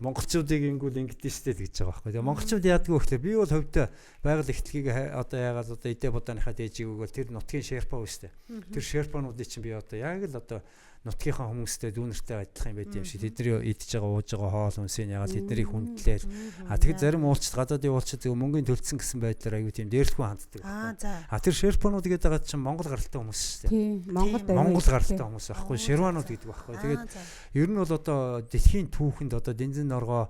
монголчуудыг ингүүл ингэдэж штэ гэж байгаа байхгүй. Тэгээ монголчууд яадаг вэ гэхээр би бол хөвдө байгаль эхлэхийг одоо яагаад одоо идэ бодооныхаа дээжийг өгөөл тэр нутгийн шерпа үстэй. Тэр шерпануудыг чинь би одоо яг л одоо нутгийнхаа хүмүүстэй дүүнертэй адилхан юм байт юм шиг тэдний идж байгаа ууж байгаа хоол хүнсийг яагаад тэднийг хүндлээл тэгэхээр зарим уулчд гадаадын уулчд мөнгөний төлцсөн гэсэн байдлаар аюу тийм дээрлэхүү ханддаг. Тэр шерпанууд гэдэг байгаа чинь монгол гаралтай хүмүүс шүү дээ. Монгол гаралтай хүмүүс байхгүй шерванууд гэдэг байхгүй. Тэгээд ер нь бол одоо дэлхийн түүхэнд одоо Дэнзэн норгоо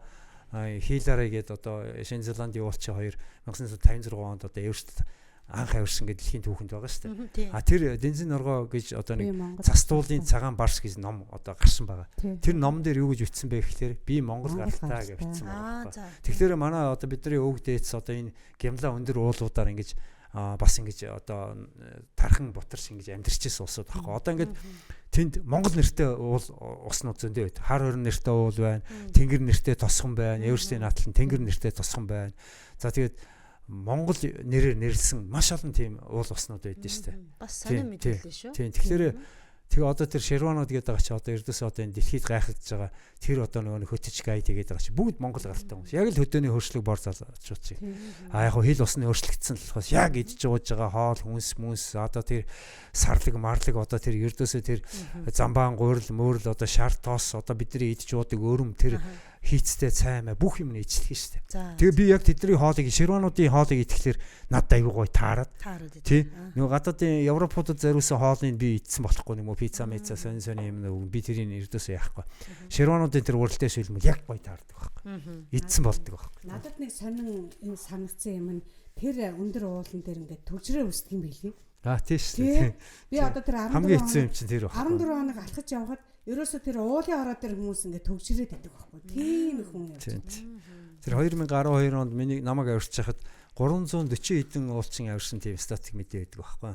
хийлараа гэдэг одоо Шинэ Зеландын уулчин хоёр 1956 онд одоо Эверст анх авирсан гэдэг дэлхийн түүхэнд байгаа шүү дээ. Тэр Дэнзэн норгоо гэж одоо нэг цас туулын цагаан барс гэж ном одоо гарсан байгаа. Тэр номон дээр юу гэж ütсэн бэ гэхээр би Монгол гаралтай гэж ütсэн байгаа. Тэгэхээр манай одоо бидний өвөг дээдс одоо энэ гямлаа өндөр уулуудаар ингэж бас ингэж одоо тархан бутарш ингэж амьдэрчсэн улсууд байхгүй. Одоо ингэж тэнд Монгол нэртэй уснууд зөндөө байд. Хар хорин нэртэй уул байна. Тэнгэр нэртэй тосхон байна. Эверстийн натлан тэнгэр нэртэй тосхон байна. За тэгээд Монгол нэрээр нэрлсэн маш олон тийм уул уснууд байдаг шүү дээ. Бас сонир мэдээлэл шүү. Тийм. Тэгэхээр тэгээ одоо тэр шерванууд гэдэг байгаа чи одоо ердөөсөө одоо энэ дэлхийд гайхагдж байгаа тэр одоо нөгөө хөтөч гайд гэдэг байгаа чи бүгд Монгол гаралтай хүмүүс. Яг л хөдөөний хөршлөг бор залуучууд чи. Яг хил усны өөрчлөгдсөн л болохоос яг идж ууж байгаа хоол хүнс одоо тэр сарлаг марлаг одоо тэр ердөөсөө тэр замбаан гуйрал мөөрл одоо шар тоос одоо бидний идж уудаг өрөм тэр хийцтэй цаймаа бүх юм нь ижлэх шүү дээ. Тэгээ би яг тэдний хоолыг ширвануудын хоолыг идэхлээр надад аягүй гоё таарад. Тий. Нөгөө гадаадын Европуудад зориулсан хоолыг би идсэн болохгүй юм уу пицца мэцэ сони юм нэг би тэрийг эрдөөсөө яахгүй. Ширвануудын тэр уралтай шилмэл яг гоё таардаг байхгүй. Идсэн болдог байхгүй. Надад нэг сонин энэ санагдсан юм нь тэр өндөр уулан дээр ингээд төгжрээ үсдэг юм билий. Тийм шүү дээ. Би одоо тэр 14 хамгийн хэцүү юм чинь тэр баг. 14 хоног алхаж явхад ерөөсө тэр уулын ороо дээр хүмүүс ингээд төгжрээд байдаг байхгүй. Тийм их хүн явж. Тэр 2012 онд миний намайг авирч хахад 340 хэдэн уулчин авирсан тийм статик мэдээ байдаг байхгүй.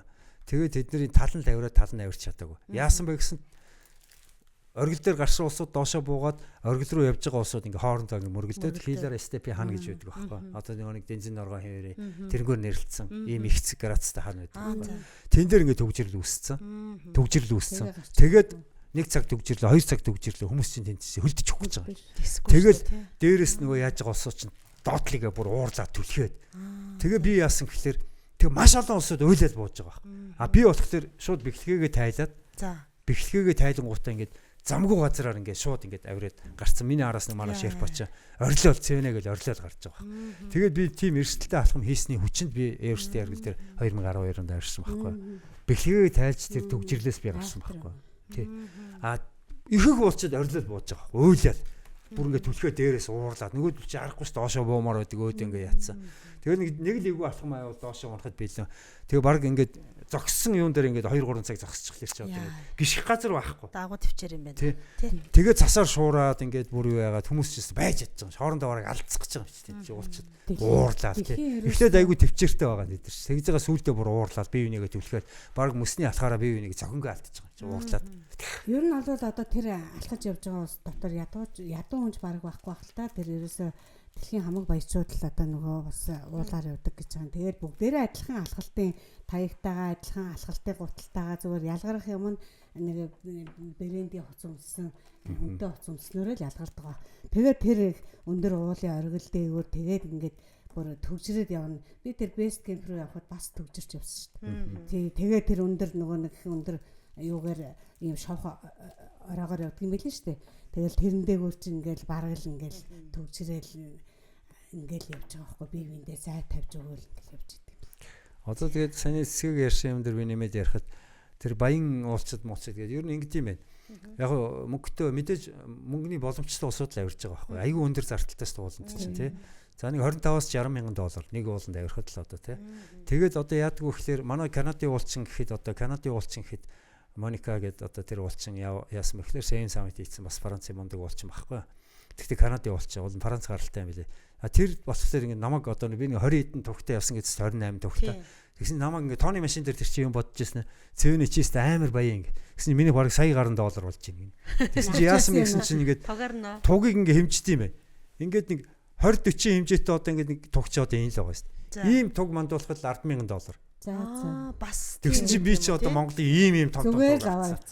Тэгээд тэдний тал нь авирч чадаагүй. Яасан бэ гэсэн оргил дээр гарсан улсууд доошоо буугаад оргил руу явж байгаа улсууд ингээ хоорондоо мөргөлдөөд хийлээр степи хана гэж байдаг байхгүй. Одоо нэг бензин оргоо хэвээрээ тэрнгөр нэрлэлсэн ийм ихцэг градустай хана байдаг байхгүй. Тэн дээр ингээ төгжрөл үүссэн. Тэгээд нэг цаг төгжрлөө, 2 цаг төгжрлөө хүмүүс чинь тэнцсэн хөлдөж өгч байгаа. Тэгэл дээрээс нөгөө яаж байгаа улсууд чинь доотлыгээ бүр уурлаад түлхээд. Тэгээ би яасан гэхэлэр тэг маш олон улсууд уйлаад бууж байгаа байхгүй. А би болохоор шууд бэхлэгээгээ тайлаад. Бэхлэгээгээ тайлангуудаа ингээд замгүй газараар ингээд шууд ингээд авираад гарцсан. Миний араас нэг манай шерпач орилол цэвнэ гэж орилол гарч байгаа. Тэгээд би тийм эрсдэлтэй алхам хийсний хүчинд би Эверестийн аргил дээр 2012 онд авирсан байхгүй. Бэхлэгээгээ тайлж тэр төгжрлөөс би гарсан байхгүй. Тий. А ихэнх уулчид орилол бууж байгаа. Уйлаад. Бүр ингээд түлхээ дээрээс уурлаад нөгөөдөл чи арахгүй ш доошоо буумаар байдаг өөд ингээд ятсан. Тэгээ нэг л эвгүй алхам аяа бол доошоо унахад билээ. Тэгээ баг ингээд зогссон юм дээр ингээд 2 3 цаг зогсчихлээ чи одоо гიშх газар байхгүй. Даагуу төвчээр юм байна. Тий. Тэгээ цасаар шуураад ингээд бүр юу яагаад хүмүүс ч байж чадж байгаа. Хоорондоо бараг алдцах гэж байгаа юм чи уулчид. Уурлаад тий. Эхлээд айгүй төвчээртэй байгаа нэдэр. Тэгж байгаа сүултээ бүр уурлаад бие бинийгээ түлхээд баг мөсний алхаараа бие бинийг зохингүй алдчих байгаа чи уурлаад. Ер нь бол одоо тэр алхаж явж байгаа улс дотор ядуу хүнж бараг байхгүй байх л та. Тэр ерөөсөө дэлхийн хамаг баячууд л одоо нөгөө бас уулаар явдаг гэж байгаа. Тэгээд бүгдээрээ адилхан алхалтын таягтайгаа адилхан алхалтын гуталтайгаа зүгээр ялгарах юм нэг брендийн хуц өмссөн үнэтэй хуц өмснөөрөө л ялгардаг ба. Тэгээд тэр өндөр уулын оргил дээгүүр тэгээд ингээд бүр төгжрээд явна. Би тэр best camp руу явхад бас төгжирч явсан шүү дээ. Тэгээд тэр өндөр нөгөө нэг өндөр юугаар ийм шавх ороогоор явдаг юм билээ шүү дээ. Тэгэл тэрндээгүүр чи ингээл бараг л ингээл төгжрэл ингээл явж байгаа байхгүй бие биендээ зай тавьж өгөөл ингээл явж идэг. Одоо тэгээд саний цэцгийг ярьсан юм дээр би нэмээд ярихад тэр баян уулчид мууцад гэдэг ер нь ингэдэм байх. Яг мөнгөтэй мэдээж мөнгөний боломжтой улсууд л авирж байгаа байхгүй. Аюу өндөр зардалтай ууланд чинь тий. За нэг 25-аас 60,000 доллар нэг ууланд авирахад л одоо тий. Тэгээд одоо яадаг вэ гэхээр манай Канадын уулчин гэхэд одоо Канадын уулчин гэхэд Моника гэдэг одоо тэр уулчин яасан мэхлээр Сейн саммит хийсэн бас Францын мундаг уулчин байхгүй. Тэгтээ Канадын уулчин бол Франц гаралтай юм билээ. А тэр болохоор ингэ намайг одоо би нэг 20 хэдэн тухтай явсан гэж 28 тухтай. Тэгсэн намайг ингэ тооны машин дээр тэр чи юм бодож ирсэн. Цэвнэ чист амар баян ингэ. Тэгсэн миний бараг сая гаруй доллар болж байна. Тэгсэн чи яасан гэсэн чинь ингээд тугийг ингэ хэмждэг юм байна. Ингээд нэг 20 40 хэмжээтэй одоо ингэ нэг тугч одоо энэ л байгаа шүү дээ. Ийм туг мандуулахад 10,000 доллар. За бас тэгсэн чи би чи одоо Монголын ийм том зүгээр л аваад.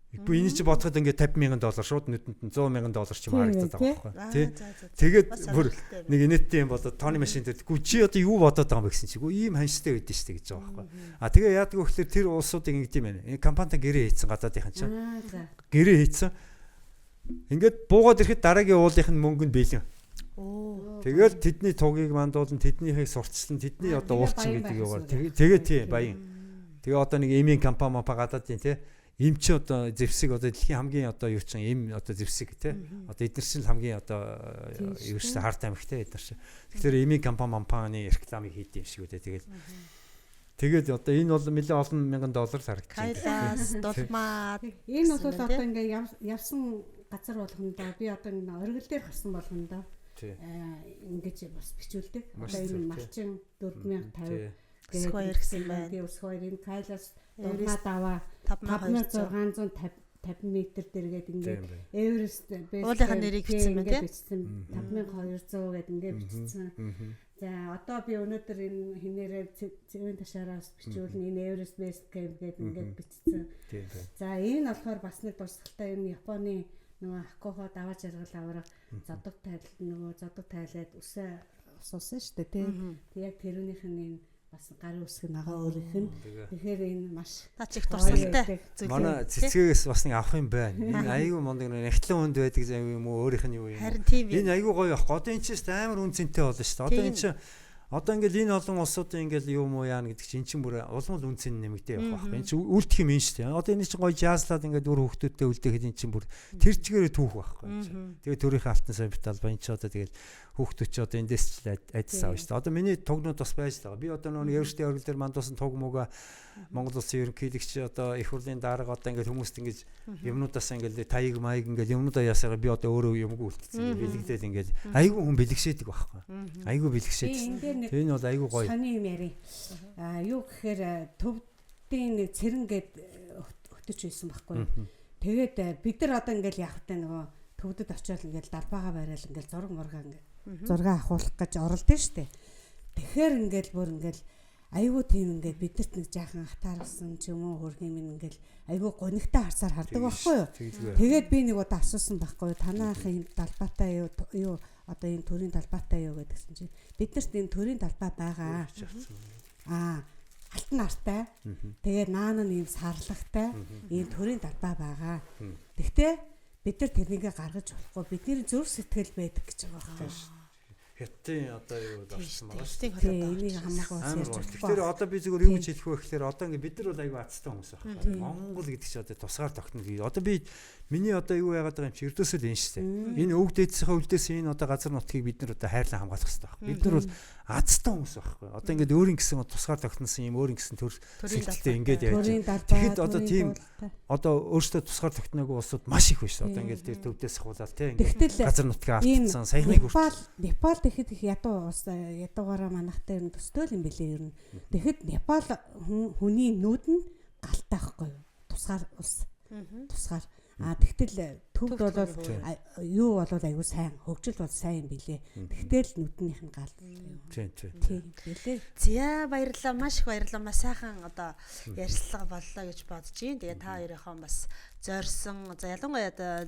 Ихгүй энэ чи бодоход ингээд 50,000 доллар шууд нүдэнд нь 100,000 доллар ч юм харагдаад байгаа байхгүй тий. Тэгээд бүр нэг инээдтэй юм болоод тооны машин дээр гү чи одоо юу бодоод байгаа юм бэ гэсэн чи гү ийм ханштай байдэн штэ гэж байгаа байхгүй. А тэгээ яадаг вэ гэхээр тэр улсуудыг ингэдэм байна. Компанитаа гэрээ хийцэн гадаадынхан чинь. Гэрээ хийцэн. Ингээд буугаад ирэхэд дараагийн уулынх нь мөнгөнд бэлэн. Тэгэл тэдний тугийг мандуулан тэднийхээ сурталчлан тэдний одоо уулчин гэдэг юугаар тэгээ тий баян. Тэгээ одоо нэг эмийн компани гадаадын тий им чи одоо зэвсэг одоо дэлхийн хамгийн одоо юу чин им одоо зэвсэг тий одоо эдгээр чинь хамгийн одоо юу ч харт амигтэй эдгээр чинь. Тэгэхээр эмийн компани рекламыг хийдэм шиг үү тэгээд одоо энэ бол нэлээд олон мянган доллар харагдаж байна. Кайлас дулмаа энэ бол одоо ингээ явсан газар болгондоо би одоо энэ оргил дээр гарсан болгондоо ингэж бас бичүүлдэг. Одоо энэ малчин 4,050 Сквайр гэсэн байна. Тэгээ сквайр энэ Кайлас дулмаа даваа 5650 метр дээргээд ингээд Эверест уулынхаа нэрийг бичсэн байна тийм 5200 гэдэг ингээд бичсэн. За одоо би өнөөдөр энэ хинээрээ цэвэн ташаараас бичүүлнэ энэ Everest Base Camp гэдэг ингээд бичсэн. Тийм. За энэ нь болохоор бас нэг дурсгалтай энэ Японы нөгөө Акохо даваа жаргал аврах зодог тайлаад үсээ усуусан шүү дээ тийм. Тэг яг тэрүүнийх нь энэ бас гарын үсэг нагаа өөрийнх нь. Тэгэхээр энэ маш наач их дурсгалтай зүйл. Манай цэцгээс бас нэг авах юм байна. Энэ айгүй мундаг нэгтлэн хүнд байдаг юм уу өөрийнх нь юу юм. Харин тийм ээ. Энэ айгүй гоё явах. Одоо энэ чинь амар үн цэнтэй болно шүү дээ. Одоо энэ чинь одоо ингээл энэ олон улсуудын ингээл юу муу яана гэдэг чинь эн чинь бүр улмал үн цэн нэмэгдээ явах байх. Энэ чинь үлдэх юм шүү дээ. Одоо энэ чинь гоё жазлаад ингээд өөр хөвгтүүдтэй үлдээхэд эн чинь бүр тэр чигээрээ түүх байхгүй. Тэгээ төрийнхээ алтан сая битал ба энэ чинь одоо тэгэл хүүхдүүд ч одоо эндээс ч айдсан аваа шүү дээ. Одоо миний тугнууд бас байж байгаа. Би одоо нөгөө Everest оргил дээр мандуусан туг мууга Монгол улсын ерөнхийлөгч одоо их хурлын дарга одоо ингээд хүмүүст ингээд юмнуудаас ингээд таяг маяг ингээд юмнуудаа ясаага би одоо өөрөө юмгүй үлдсэн. Бэлэгдээд ингээд айгүй хүн бэлэгшээдэг байхгүй. Айгүй бэлэгшээдэг. Энэ бол айгүй гоё. Сони юм яри. Юу гэхээр төвдийн нэг цэрэнгээд өтөж байсан байхгүй. Тэгээд бид нар одоо ингээд явах та нөгөө төвдөд очиод ингээд далбаага барайл ингээд зураг мургаа ингээд зураг авахулах гэж оролдсон шүү дээ. Тэгэхээр ингээд бүр ингээд айгүй тийм ингээд бидэрт нэг жаахан хатаарсан ч юм уу хөрх юм ингээд айгүй гонигтай харсаар хардаг байхгүй юу. Тэгээд би нэг удаа асуусан байхгүй юу. Танаахын далбаатай юу одоо энэ төрийн далбаатай юу гэдгсэн чинь биднэрт энэ төрийн далбаа байгаа. Алтан артай. Тэгээд наан нь ийм сарлагтай ийм төрийн далбаа байгаа. Тэгтээ бид нар тэрнийг гаргаж болохгүй. Бидний зөв сэтгэл байдаг гэж байгаа байхгүй. Хятадын одоо юу болсон байгаа шүү дээ. Энийг хамаагүй ярьж байна. Тэгэхээр одоо би зүгээр юу гэж хэлэх вэ гэхээр одоо ингээд бид нар бол аюу азтай хүмүүс байна. Монгол гэдэг чинь одоо тусгаар тогтно гэдэг. Одоо би миний одоо юу яагаад байгаа юм чи ердөөсөө л энэ шүү дээ. Энэ өвөг дээдсийнхээ үлдээс энэ одоо газар нутгийг бид нар одоо хайрлан хамгаалах хэрэгтэй байна. Бид нар бол азтай хүмүүс байхгүй. Одоо ингээд өөрийн гэсэн тусгаар тогтносон юм өөрийн гэсэн төр сэтгэлтэй ингээд яаж. Тэгэхэд одоо тийм одоо өөрсдөө тусгаар тогтноогүй улсууд маш их байна шүү. Одоо ингээд тэр төвдөөс хавуулаад тийм ингээд газар нутгийг автсан саяхныг Непал тэгэхэд их ядуугаараа манахтай ер нь төстэй юм билээ ер нь. Тэгэхэд Непал хүний нүд нь галтай байхгүй юу? Тусгаар улс. Тусгаар. Тэгтэл төвд бол юу болоод айгүй сайн, хөгжил бол сайн юм билээ. Тэгтэл нүднийх нь гал. Тийм билээ. За баярлалаа, маш их баярлалаа. Маш сайхан одоо ярьслага боллоо гэж бодож байна. Тэгээ та хоёрынхон бас зорьсон. За ялангуяа одоо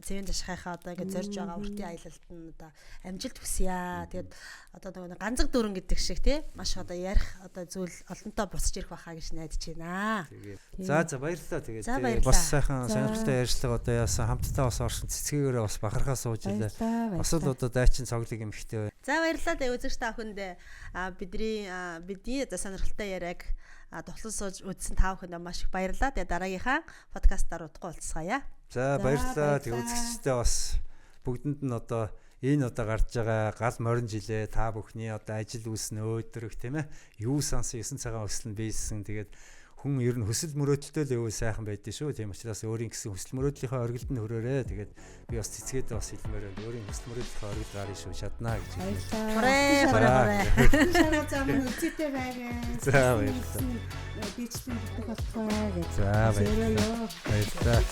цэвэн ташхайхаа одоо ингэ зорж байгаа уртын аялалд нь одоо амжилт хүсье. Тэгээд одоо нэг ганцэг дөрөн гэдэг шиг тий маш одоо ярих одоо зүйл олонтоо буцаж ирэх байхаа гэж найдаж байна. За баярлалаа. Тэгээд бас сайхан сонирхолтой ярьслага одоо яасан хамтдаа бас оршин цэцгээрээ бас бахархаа сууж илаа. Бас л одоо дайчин цоглог юм ихтэй. За баярлалаа. Тэгээ үзэгч та бүхэнд бидний одоо сонирхолтой яриаг тоглон сууж үзсэн та бүхэнд маш их баярлалаа. Тэгээ дараагийнхаа подкастаар удахгүй уулзцаая. За баярлалаа. Тэгээ үзэгчдээ бас бүгдэнд нь одоо энэ одоо гарч байгаа гал морин жилээ та бүхний одоо ажил үйлс нөөдрөх тийм ээ. Юу сансан 9 цагаан өсөл нь бийсэн. Тэгээд хүн ер нь хөсөл мөрөөдөлтөө л өвөө сайхан байдсан шүү. Тийм учраас өөрийн гэсэн хөсөл мөрөөдлийнхөө оргилд нь хөрөөрэй. Тэгээд би бас цэцгээд бас хэлмээр байна. Өөрийн хөсөл мөрөөдлийнхөө оргил гарна шүү. Шатнаа гэж хэлсэн. Хүрээ. Шаргал зам нь үчтэй байгаа. За баярлалаа. Бичсэн бүтэх болохоо гэж. За баярлалаа.